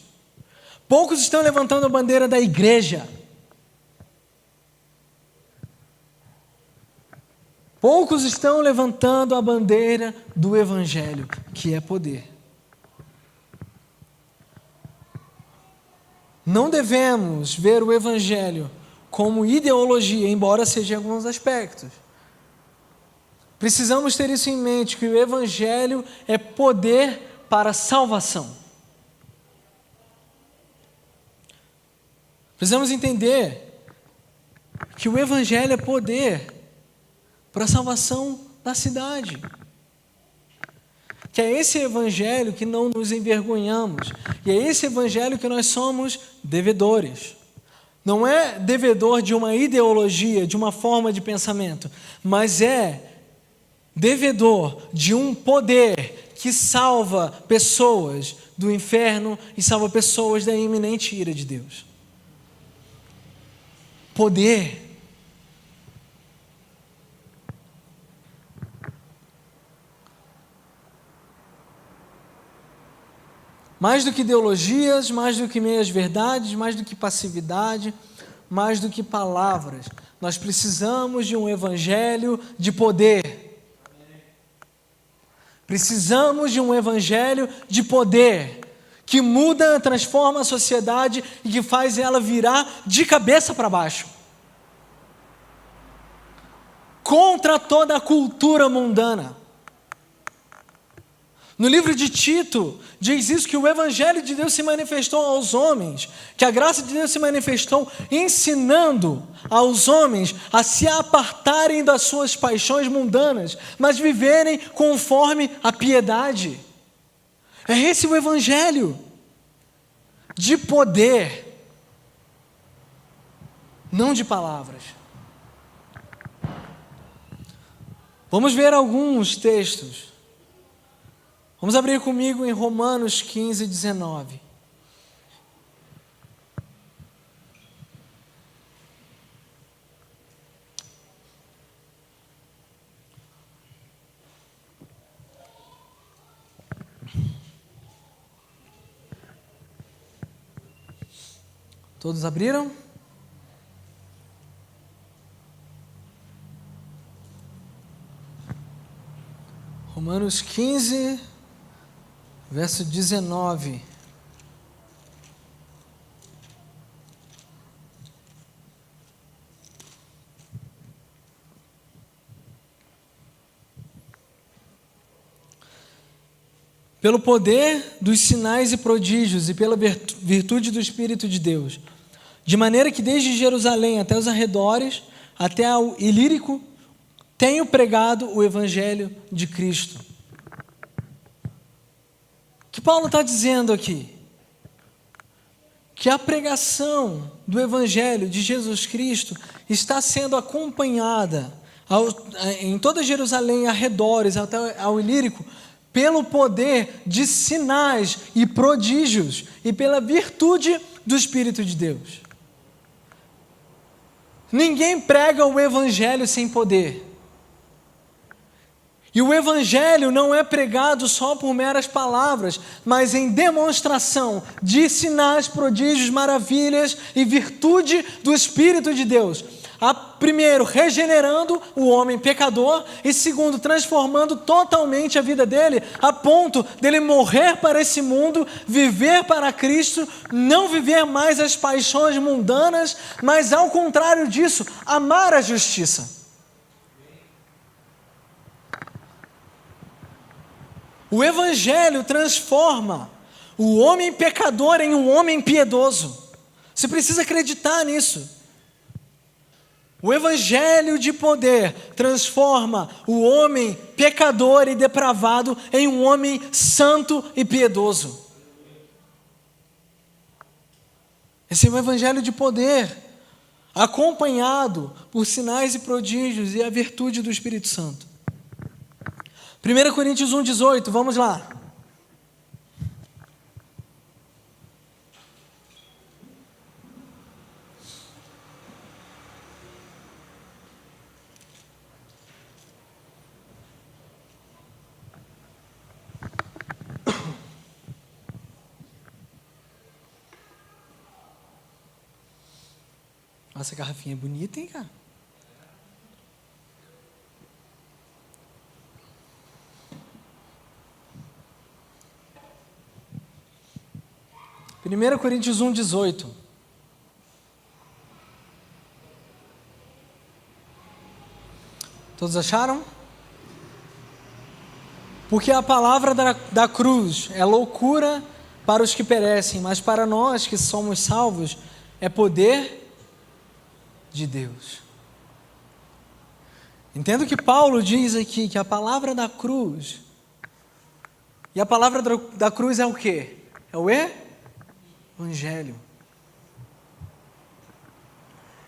Poucos estão levantando a bandeira da igreja. Poucos estão levantando a bandeira do Evangelho, que é poder. Não devemos ver o Evangelho como ideologia, embora seja em alguns aspectos. Precisamos ter isso em mente, que o Evangelho é poder para a salvação. Precisamos entender que o Evangelho é poder para a salvação da cidade. Que é esse Evangelho que não nos envergonhamos, e é esse Evangelho que nós somos devedores. Não é devedor de uma ideologia, de uma forma de pensamento, mas é devedor de um poder que salva pessoas do inferno e salva pessoas da iminente ira de Deus. Poder. Mais do que ideologias, mais do que meias verdades, mais do que passividade, mais do que palavras. Nós precisamos de um evangelho de poder. Precisamos de um evangelho de poder, que muda, transforma a sociedade e que faz ela virar de cabeça para baixo. Contra toda a cultura mundana. No livro de Tito, diz isso, que o Evangelho de Deus se manifestou aos homens, que a graça de Deus se manifestou ensinando aos homens a se apartarem das suas paixões mundanas, mas viverem conforme a piedade. É esse o Evangelho de poder, não de palavras. Vamos ver alguns textos. Vamos abrir comigo em Romanos 15, 19. Todos abriram? Romanos 15, verso 19. Pelo poder dos sinais e prodígios e pela virtude do Espírito de Deus, de maneira que desde Jerusalém até os arredores, até ao Ilírico, tenho pregado o Evangelho de Cristo. O que Paulo está dizendo aqui? Que a pregação do Evangelho de Jesus Cristo está sendo acompanhada em toda Jerusalém, arredores, até ao Ilírico, pelo poder de sinais e prodígios e pela virtude do Espírito de Deus. Ninguém prega o Evangelho sem poder. E o Evangelho não é pregado só por meras palavras, mas em demonstração de sinais, prodígios, maravilhas e virtude do Espírito de Deus. Primeiro, regenerando o homem pecador, e segundo, transformando totalmente a vida dele, a ponto dele morrer para esse mundo, viver para Cristo, não viver mais as paixões mundanas, mas ao contrário disso, amar a justiça. O Evangelho transforma o homem pecador em um homem piedoso. Você precisa acreditar nisso. O evangelho de poder transforma o homem pecador e depravado em um homem santo e piedoso. Esse é o evangelho de poder, acompanhado por sinais e prodígios e a virtude do Espírito Santo. 1 Coríntios 1,18, vamos lá. Nossa, garrafinha é bonita, hein, cara? Primeira Coríntios 1,18. Todos acharam? Porque a palavra da cruz é loucura para os que perecem, mas para nós que somos salvos é poder de Deus. Entendo que Paulo diz aqui que a palavra da cruz, e a palavra da cruz é o quê? É o Evangelho.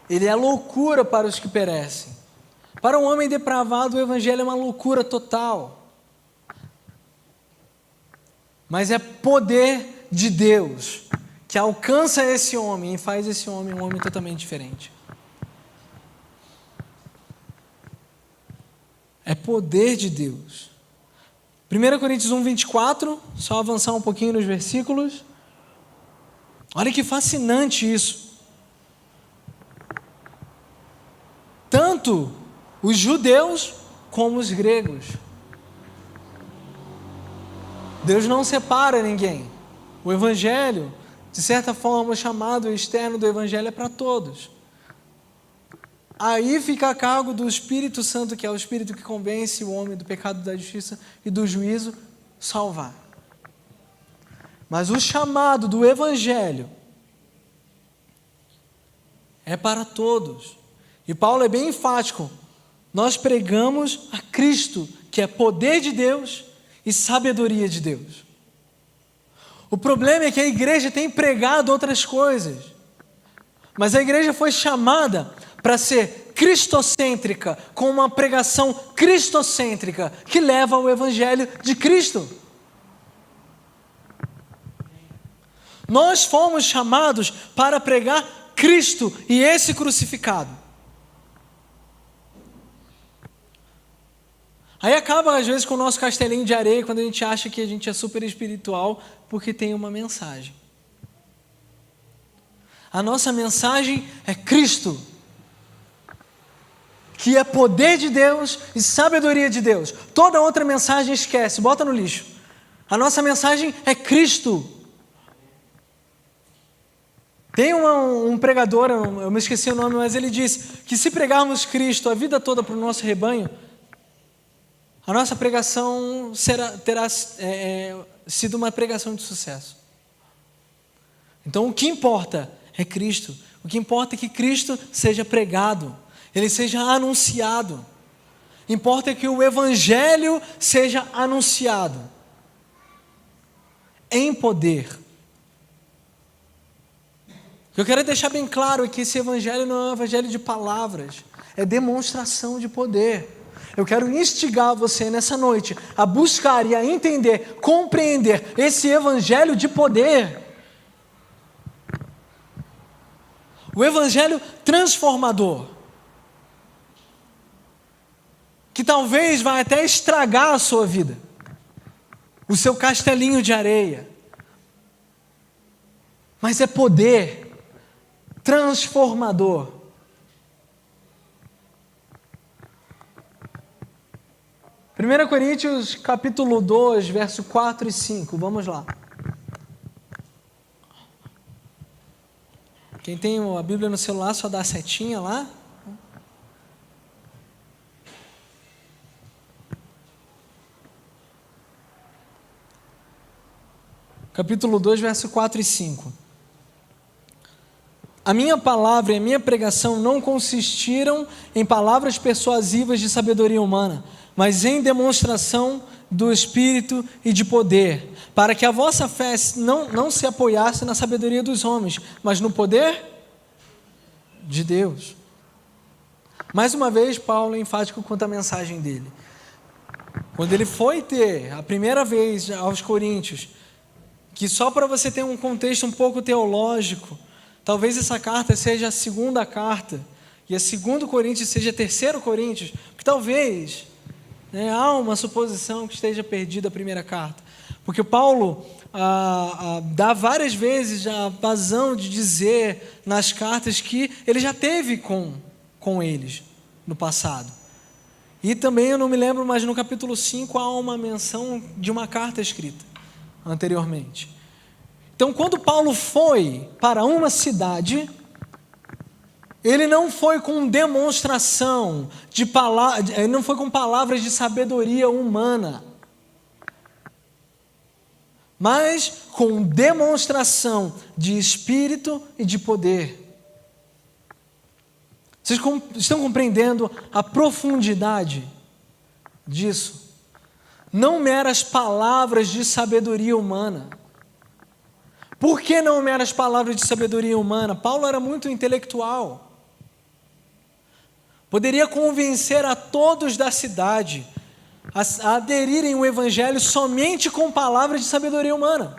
Ele é loucura para os que perecem. Para um homem depravado, o Evangelho é uma loucura total. Mas é poder de Deus que alcança esse homem e faz esse homem um homem totalmente diferente. É poder de Deus. 1 Coríntios 1,24, só avançar um pouquinho nos versículos. Olha que fascinante isso. Tanto os judeus como os gregos. Deus não separa ninguém. O Evangelho, de certa forma, o chamado externo do Evangelho é para todos. Aí fica a cargo do Espírito Santo, que é o Espírito que convence o homem do pecado, da justiça e do juízo, salvar. Mas o chamado do Evangelho é para todos. E Paulo é bem enfático. Nós pregamos a Cristo, que é poder de Deus e sabedoria de Deus. O problema é que a igreja tem pregado outras coisas. Mas a igreja foi chamada para ser cristocêntrica, com uma pregação cristocêntrica, que leva ao Evangelho de Cristo. Nós fomos chamados para pregar Cristo e esse crucificado. Aí acaba às vezes com o nosso castelinho de areia, quando a gente acha que a gente é super espiritual, porque tem uma mensagem. A nossa mensagem é Cristo, que é poder de Deus e sabedoria de Deus. Toda outra mensagem esquece, bota no lixo. A nossa mensagem é Cristo. Tem um pregador, eu me esqueci o nome, mas ele disse que se pregarmos Cristo a vida toda para o nosso rebanho, a nossa pregação terá sido uma pregação de sucesso. Então o que importa é Cristo. O que importa é que Cristo seja pregado, Ele seja anunciado. Importa que o Evangelho seja anunciado em poder. O que eu quero deixar bem claro é que esse Evangelho não é um Evangelho de palavras, é demonstração de poder. Eu quero instigar você nessa noite a buscar e a entender, compreender esse Evangelho de poder. O Evangelho transformador, que talvez vai até estragar a sua vida, o seu castelinho de areia, mas é poder transformador. 1 Coríntios capítulo 2, verso 4 e 5, vamos lá. Quem tem a Bíblia no celular, só dá a setinha lá. Capítulo 2, verso 4 e 5. A minha palavra e a minha pregação não consistiram em palavras persuasivas de sabedoria humana, mas em demonstração do Espírito e de poder, para que a vossa fé não se apoiasse na sabedoria dos homens, mas no poder de Deus. Mais uma vez, Paulo é enfático quanto à mensagem dele. Quando ele foi ter a primeira vez aos Coríntios, que só para você ter um contexto um pouco teológico, talvez essa carta seja a segunda carta, e a 2 Coríntios seja a 3 Coríntios, porque talvez, há uma suposição que esteja perdida a primeira carta, porque Paulo dá várias vezes a razão de dizer nas cartas que ele já teve com eles no passado. E também eu não me lembro, mas no capítulo 5 há uma menção de uma carta escrita anteriormente. Então, quando Paulo foi para uma cidade, ele não foi com demonstração de palavras, ele não foi com palavras de sabedoria humana, mas com demonstração de espírito e de poder. Vocês estão compreendendo a profundidade disso? Não meras palavras de sabedoria humana. Por que não meras palavras de sabedoria humana? Paulo era muito intelectual. Poderia convencer a todos da cidade a aderirem ao Evangelho somente com palavras de sabedoria humana.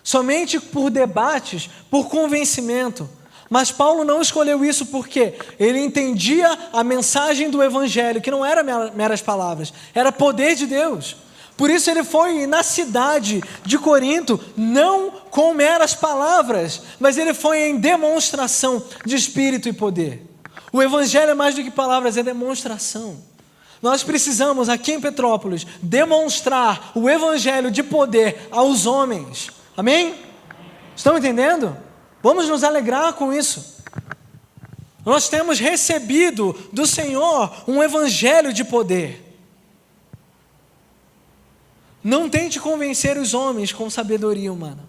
Somente por debates, por convencimento. Mas Paulo não escolheu isso porque ele entendia a mensagem do Evangelho, que não era meras palavras, era poder de Deus. Por isso ele foi na cidade de Corinto, não com meras palavras, mas ele foi em demonstração de espírito e poder. O Evangelho é mais do que palavras, é demonstração. Nós precisamos, aqui em Petrópolis, demonstrar o Evangelho de poder aos homens. Amém? Estão entendendo? Vamos nos alegrar com isso. Nós temos recebido do Senhor um Evangelho de poder. Não tente convencer os homens com sabedoria humana.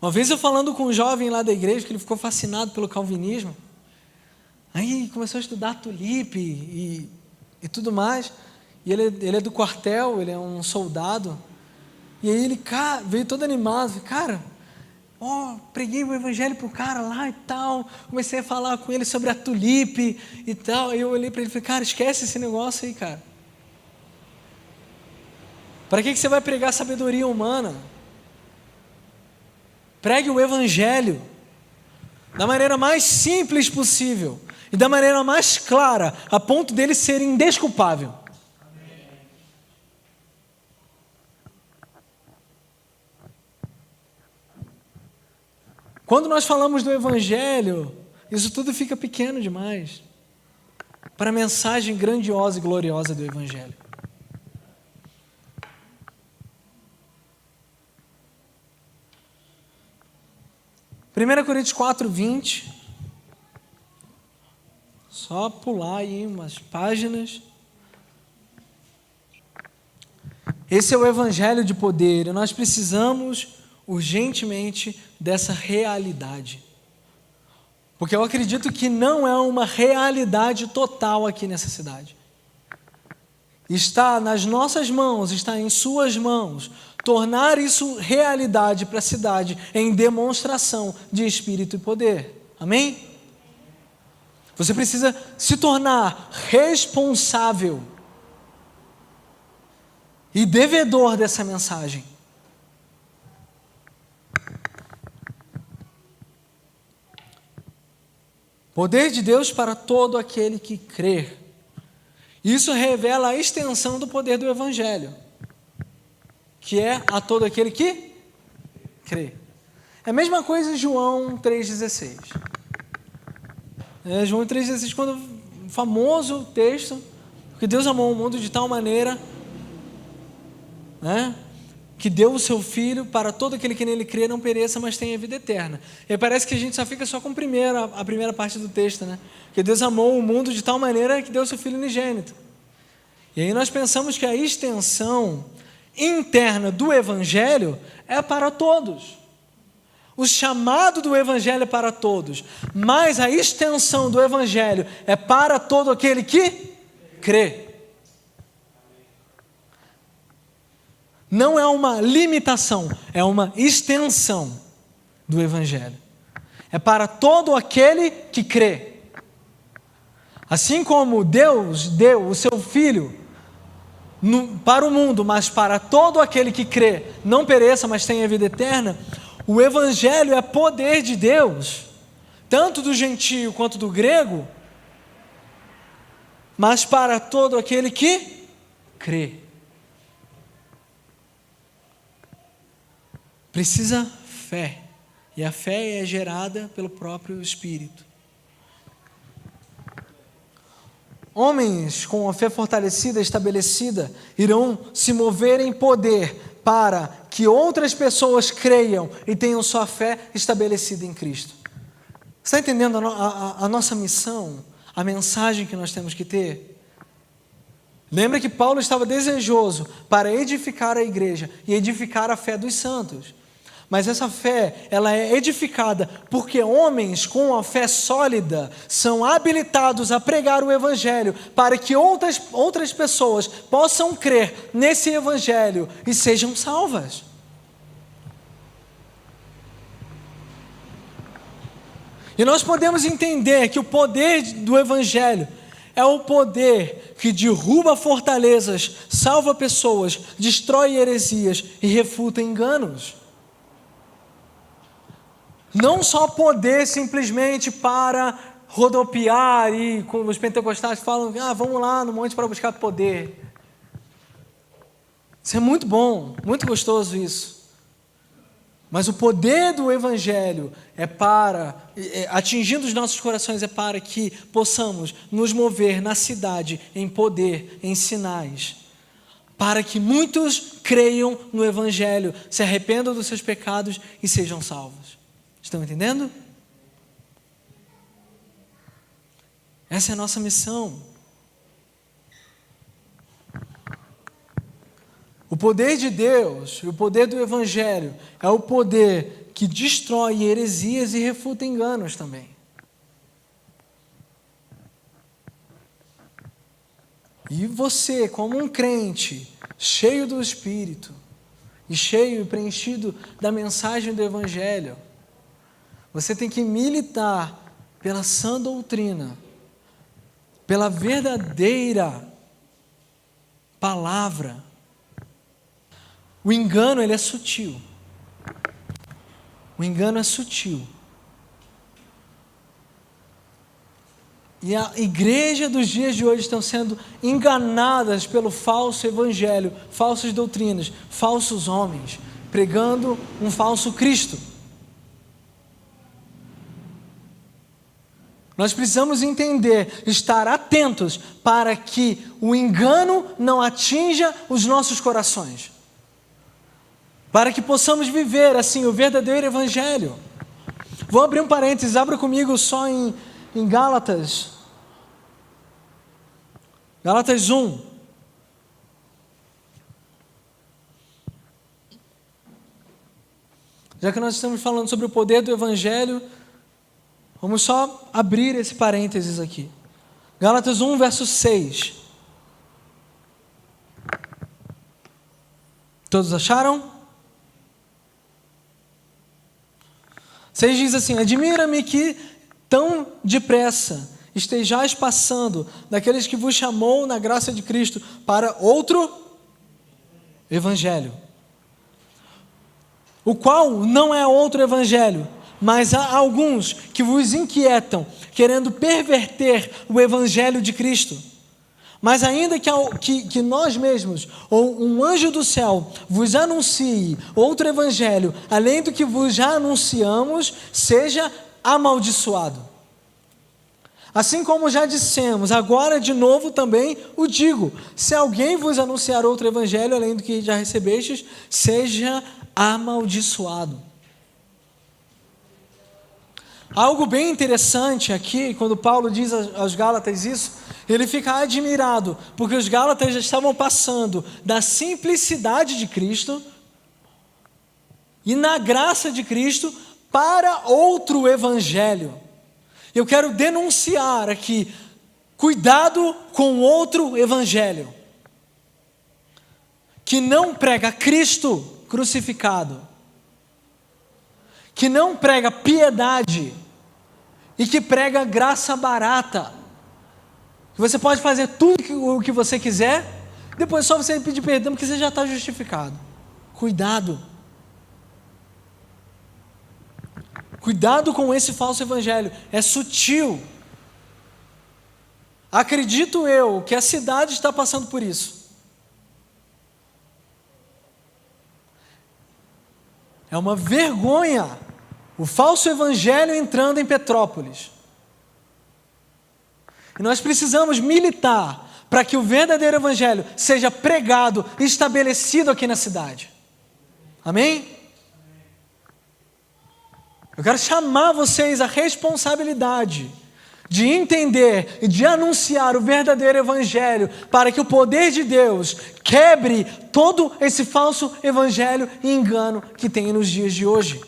Uma vez eu falando com um jovem lá da igreja, que ele ficou fascinado pelo calvinismo, aí começou a estudar tulipe e tudo mais, e ele é do quartel, ele é um soldado, e aí ele veio todo animado, cara, preguei o evangelho pro cara lá e tal, comecei a falar com ele sobre a tulipe e tal, aí eu olhei para ele e falei, cara, esquece esse negócio aí, cara. Para que você vai pregar sabedoria humana? Pregue o Evangelho da maneira mais simples possível e da maneira mais clara, a ponto dele ser indesculpável. Quando nós falamos do Evangelho, isso tudo fica pequeno demais para a mensagem grandiosa e gloriosa do Evangelho. 1 Coríntios 4:20, só pular aí umas páginas. Esse é o Evangelho de poder, e nós precisamos urgentemente dessa realidade. Porque eu acredito que não é uma realidade total aqui nessa cidade. Está nas nossas mãos, está em suas mãos, tornar isso realidade para a cidade em demonstração de espírito e poder. Amém? Você precisa se tornar responsável e devedor dessa mensagem. Poder de Deus para todo aquele que crer. Isso revela a extensão do poder do Evangelho, que é a todo aquele que crê. É a mesma coisa em João 3,16. João 3,16, quando o famoso texto, que Deus amou o mundo de tal maneira, que deu o seu Filho para todo aquele que nele crê não pereça, mas tenha vida eterna. E parece que a gente só fica só com a primeira parte do texto, que Deus amou o mundo de tal maneira que deu o seu Filho unigênito. E aí nós pensamos que a extensão interna do Evangelho é para todos. O chamado do Evangelho é para todos, mas a extensão do Evangelho é para todo aquele que crê. Não é uma limitação, é uma extensão do Evangelho. É para todo aquele que crê. Assim como Deus deu o seu Filho para o mundo, mas para todo aquele que crê, não pereça, mas tenha vida eterna, o Evangelho é poder de Deus, tanto do gentio quanto do grego, mas para todo aquele que crê. Precisa fé, e a fé é gerada pelo próprio Espírito. Homens com a fé fortalecida, estabelecida, irão se mover em poder para que outras pessoas creiam e tenham sua fé estabelecida em Cristo. Está entendendo a nossa missão, a mensagem que nós temos que ter? Lembra que Paulo estava desejoso para edificar a igreja e edificar a fé dos santos. Mas essa fé, ela é edificada porque homens com a fé sólida são habilitados a pregar o Evangelho para que outras pessoas possam crer nesse Evangelho e sejam salvas. E nós podemos entender que o poder do Evangelho é o poder que derruba fortalezas, salva pessoas, destrói heresias e refuta enganos. Não só poder simplesmente para rodopiar e como os pentecostais falam, vamos lá no monte para buscar poder. Isso é muito bom, muito gostoso isso. Mas o poder do Evangelho atingindo os nossos corações, é para que possamos nos mover na cidade em poder, em sinais, para que muitos creiam no Evangelho, se arrependam dos seus pecados e sejam salvos. Estão entendendo? Essa é a nossa missão. O poder de Deus, o poder do Evangelho, é o poder que destrói heresias e refuta enganos também. E você, como um crente, cheio do Espírito, e cheio e preenchido da mensagem do Evangelho, você tem que militar pela sã doutrina, pela verdadeira palavra. O engano, ele é sutil. O engano é sutil. E a igreja dos dias de hoje estão sendo enganadas pelo falso evangelho, falsas doutrinas, falsos homens, pregando um falso Cristo. Nós precisamos entender, estar atentos para que o engano não atinja os nossos corações. Para que possamos viver assim o verdadeiro evangelho. Vou abrir um parênteses, abra comigo só em Gálatas. Gálatas 1. Já que nós estamos falando sobre o poder do evangelho, vamos só abrir esse parênteses aqui. Gálatas 1, verso 6. Todos acharam? 6 diz assim: admira-me que tão depressa estejais passando daqueles que vos chamou na graça de Cristo para outro evangelho, o qual não é outro evangelho, mas há alguns que vos inquietam, querendo perverter o evangelho de Cristo. Mas ainda que nós mesmos, ou um anjo do céu, vos anuncie outro evangelho, além do que vos já anunciamos, seja amaldiçoado. Assim como já dissemos, agora de novo também o digo: se alguém vos anunciar outro evangelho, além do que já recebestes, seja amaldiçoado. Algo bem interessante aqui, quando Paulo diz aos Gálatas isso, ele fica admirado, porque os Gálatas já estavam passando da simplicidade de Cristo e na graça de Cristo para outro evangelho. Eu quero denunciar aqui, cuidado com outro evangelho, que não prega Cristo crucificado, que não prega piedade e que prega graça barata. Você pode fazer tudo o que você quiser, depois só você pedir perdão porque você já está justificado. Cuidado. Cuidado com esse falso evangelho, é sutil. Acredito eu que a cidade está passando por isso. É uma vergonha o falso evangelho entrando em Petrópolis. E nós precisamos militar para que o verdadeiro evangelho seja pregado e estabelecido aqui na cidade. Amém? Eu quero chamar vocês à responsabilidade de entender e de anunciar o verdadeiro evangelho para que o poder de Deus quebre todo esse falso evangelho e engano que tem nos dias de hoje.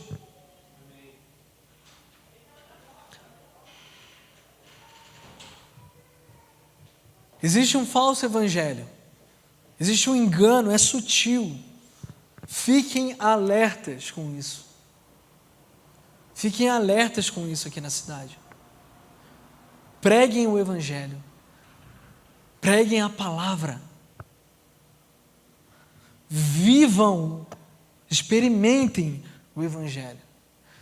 Existe um falso evangelho, existe um engano, é sutil. Fiquem alertas com isso. Fiquem alertas com isso aqui na cidade. Preguem o evangelho. Preguem a palavra. Vivam, experimentem o evangelho.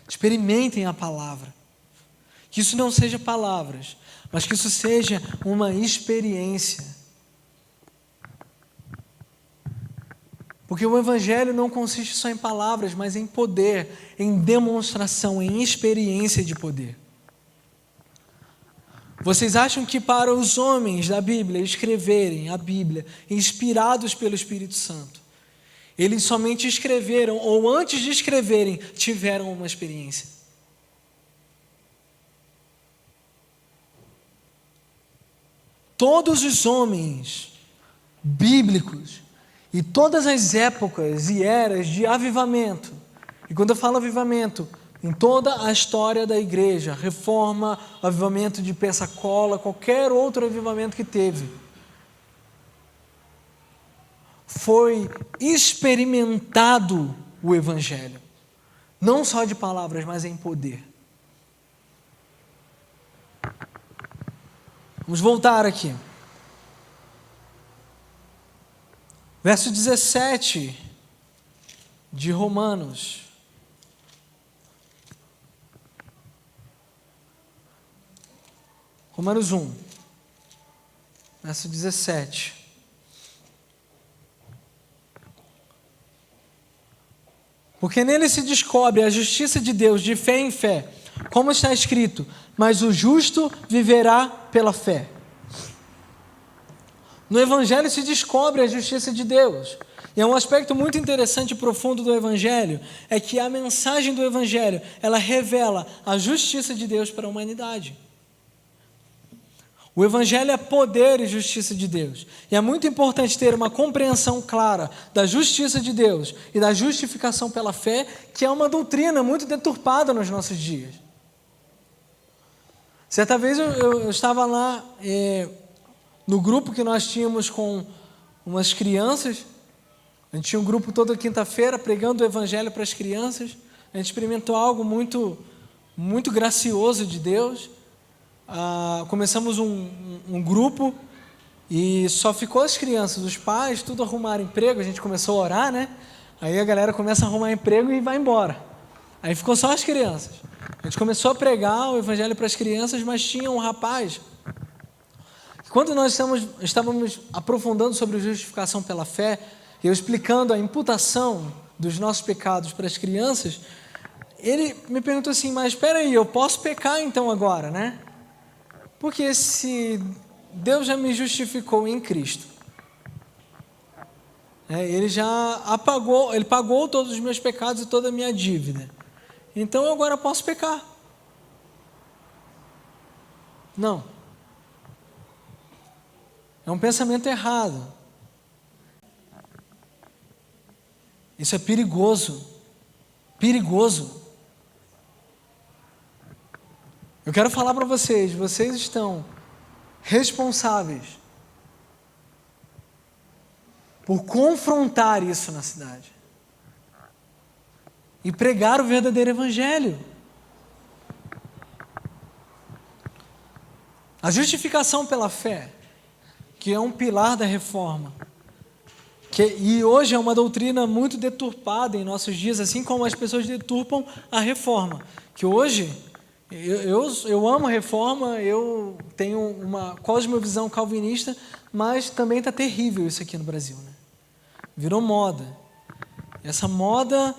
Experimentem a palavra. Que isso não seja palavras, mas que isso seja uma experiência. Porque o evangelho não consiste só em palavras, mas em poder, em demonstração, em experiência de poder. Vocês acham que para os homens da Bíblia escreverem a Bíblia, inspirados pelo Espírito Santo, eles somente escreveram, ou antes de escreverem, tiveram uma experiência? Todos os homens bíblicos e todas as épocas e eras de avivamento, e quando eu falo avivamento, em toda a história da igreja, reforma, avivamento de Pensacola, qualquer outro avivamento que teve, foi experimentado o evangelho, não só de palavras, mas em poder. Vamos voltar aqui. Verso 17 de Romanos. Romanos 1, verso 17. Porque nele se descobre a justiça de Deus de fé em fé, como está escrito, mas o justo viverá pela fé. No Evangelho se descobre a justiça de Deus. E é um aspecto muito interessante e profundo do Evangelho, é que a mensagem do Evangelho, ela revela a justiça de Deus para a humanidade. O Evangelho é poder e justiça de Deus. E é muito importante ter uma compreensão clara da justiça de Deus e da justificação pela fé, que é uma doutrina muito deturpada nos nossos dias. Certa vez eu estava lá no grupo que nós tínhamos com umas crianças. A gente tinha um grupo toda quinta-feira pregando o Evangelho para as crianças. A gente experimentou algo muito, muito gracioso de Deus. Começamos um grupo e só ficou as crianças, os pais, tudo arrumaram emprego. A gente começou a orar, né? Aí a galera começa a arrumar emprego e vai embora. Aí ficou só as crianças. A gente começou a pregar o evangelho para as crianças, mas tinha um rapaz. Quando nós estávamos aprofundando sobre a justificação pela fé, eu explicando a imputação dos nossos pecados para as crianças, ele me perguntou assim, mas espera aí, eu posso pecar então agora, né? Porque se Deus já me justificou em Cristo, Ele já Ele pagou todos os meus pecados e toda a minha dívida, então eu agora posso pecar. Não. É um pensamento errado. Isso é perigoso. Perigoso. Eu quero falar para vocês, vocês estão responsáveis por confrontar isso na cidade e pregar o verdadeiro evangelho. A justificação pela fé, que é um pilar da reforma, e hoje é uma doutrina muito deturpada em nossos dias, assim como as pessoas deturpam a reforma, que hoje, eu amo a reforma, eu tenho uma cosmovisão calvinista, mas também está terrível isso aqui no Brasil, né? Virou moda. Essa moda,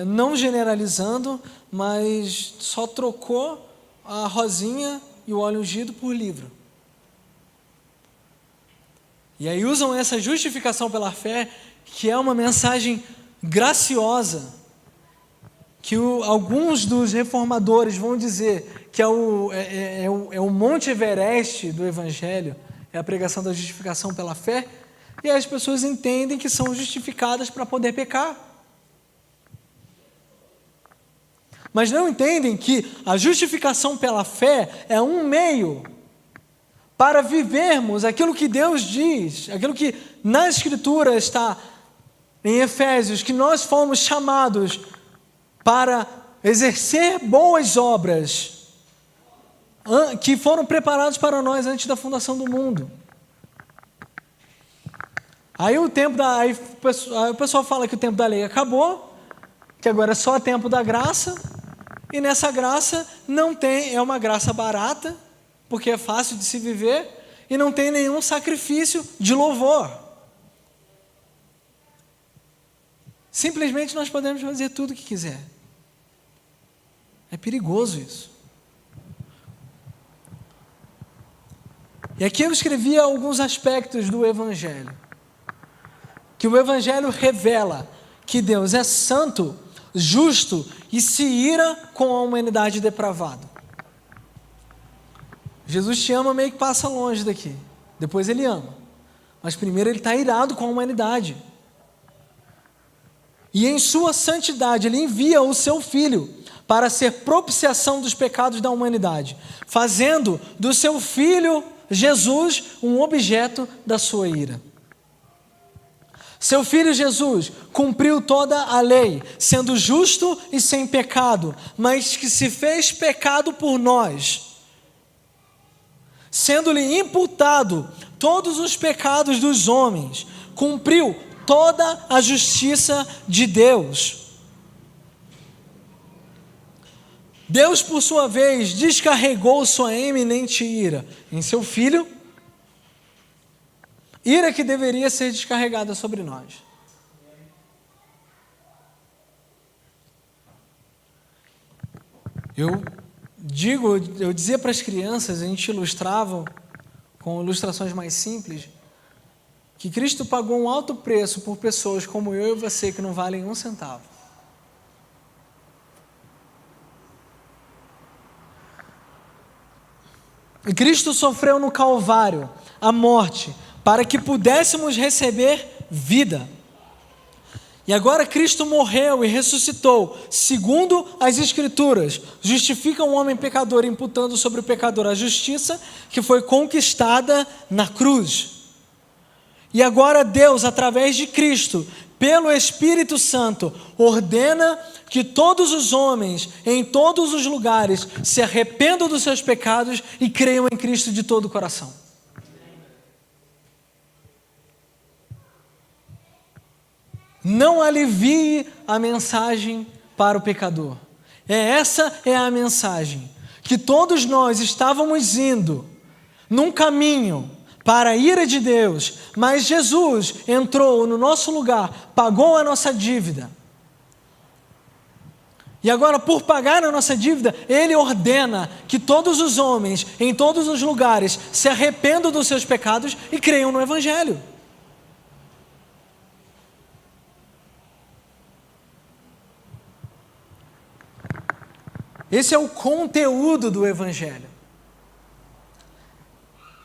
não generalizando, mas só trocou a rosinha e o óleo ungido por livro. E aí usam essa justificação pela fé, que é uma mensagem graciosa, que alguns dos reformadores vão dizer que é o Monte Everest do Evangelho, é a pregação da justificação pela fé, e as pessoas entendem que são justificadas para poder pecar. Mas não entendem que a justificação pela fé é um meio para vivermos aquilo que Deus diz, aquilo que na Escritura está em Efésios, que nós fomos chamados para exercer boas obras que foram preparadas para nós antes da fundação do mundo. Aí o pessoal fala que o tempo da lei acabou, que agora é só tempo da graça, e nessa graça é uma graça barata, porque é fácil de se viver, e não tem nenhum sacrifício de louvor. Simplesmente nós podemos fazer tudo o que quiser. É perigoso isso. E aqui eu escrevi alguns aspectos do Evangelho. Que o Evangelho revela que Deus é santo, justo e se ira com a humanidade depravada. Jesus te ama, meio que passa longe daqui. Depois ele ama. Mas primeiro ele está irado com a humanidade. E em sua santidade ele envia o seu Filho para ser propiciação dos pecados da humanidade, fazendo do seu Filho, Jesus, um objeto da sua ira. Seu Filho Jesus cumpriu toda a lei, sendo justo e sem pecado, mas que se fez pecado por nós, sendo-lhe imputado todos os pecados dos homens, cumpriu toda a justiça de Deus. Deus, por sua vez, descarregou sua eminente ira em seu Filho, ira que deveria ser descarregada sobre nós. Eu dizia para as crianças, a gente ilustrava com ilustrações mais simples, que Cristo pagou um alto preço por pessoas como eu e você que não valem um centavo. E Cristo sofreu no Calvário a morte para que pudéssemos receber vida. E agora Cristo morreu e ressuscitou, segundo as Escrituras, justifica um homem pecador, imputando sobre o pecador a justiça que foi conquistada na cruz. E agora Deus, através de Cristo, pelo Espírito Santo, ordena que todos os homens, em todos os lugares, se arrependam dos seus pecados e creiam em Cristo de todo o coração. Não alivie a mensagem para o pecador. Essa é a mensagem, que todos nós estávamos indo num caminho para a ira de Deus, mas Jesus entrou no nosso lugar, pagou a nossa dívida. E agora, por pagar a nossa dívida, Ele ordena que todos os homens, em todos os lugares, se arrependam dos seus pecados e creiam no Evangelho. Esse é o conteúdo do Evangelho.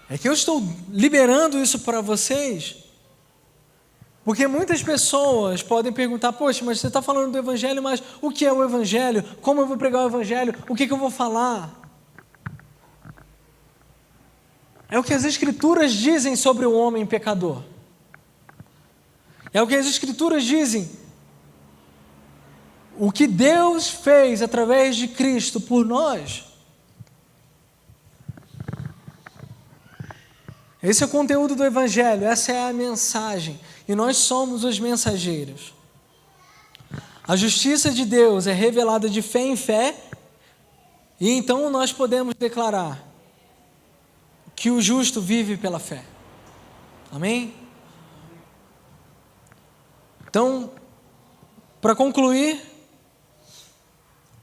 É que eu estou liberando isso para vocês, porque muitas pessoas podem perguntar, poxa, mas você está falando do Evangelho, mas o que é o Evangelho? Como eu vou pregar o Evangelho? O que eu vou falar? É o que as Escrituras dizem sobre o homem pecador. É o que as Escrituras dizem. O que Deus fez através de Cristo por nós. Esse é o conteúdo do Evangelho, essa é a mensagem. E nós somos os mensageiros. A justiça de Deus é revelada de fé em fé, e então nós podemos declarar que o justo vive pela fé. Amém? Então, para concluir,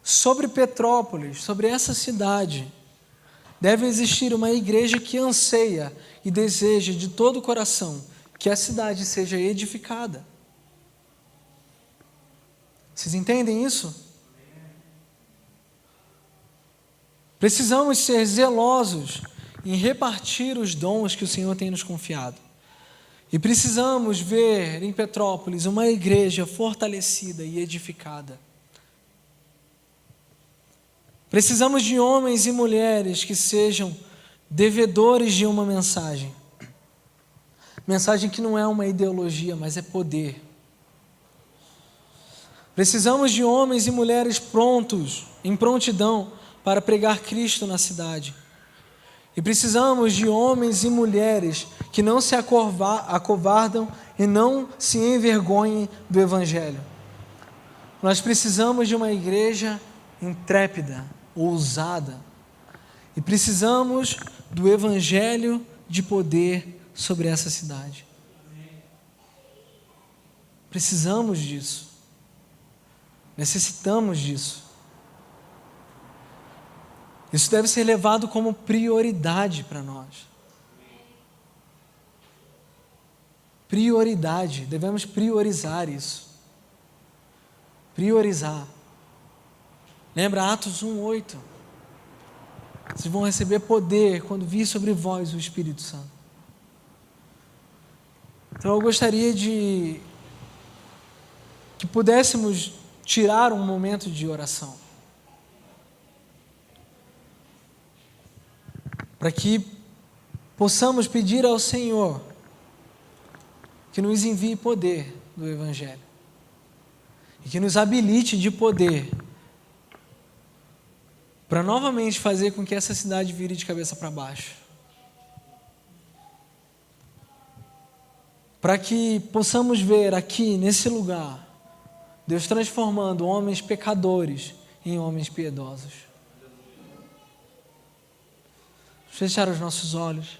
sobre Petrópolis, sobre essa cidade, deve existir uma igreja que anseia e deseja de todo o coração que a cidade seja edificada. Vocês entendem isso? Precisamos ser zelosos em repartir os dons que o Senhor tem nos confiado. E precisamos ver em Petrópolis uma igreja fortalecida e edificada. Precisamos de homens e mulheres que sejam devedores de uma mensagem. Mensagem que não é uma ideologia, mas é poder. Precisamos de homens e mulheres prontos, em prontidão, para pregar Cristo na cidade. E precisamos de homens e mulheres que não se acovardam e não se envergonhem do Evangelho. Nós precisamos de uma igreja intrépida, ousada. E precisamos do Evangelho de poder sobre essa cidade. Precisamos disso. Necessitamos disso. Isso deve ser levado como prioridade para nós. Prioridade, devemos priorizar isso. Priorizar. Lembra Atos 1:8? Vocês vão receber poder quando vir sobre vós o Espírito Santo. Então eu gostaria que pudéssemos tirar um momento de oração. Para que possamos pedir ao Senhor que nos envie poder do Evangelho. E que nos habilite de poder para novamente fazer com que essa cidade vire de cabeça para baixo. Para que possamos ver aqui, nesse lugar, Deus transformando homens pecadores em homens piedosos. Vamos fechar os nossos olhos.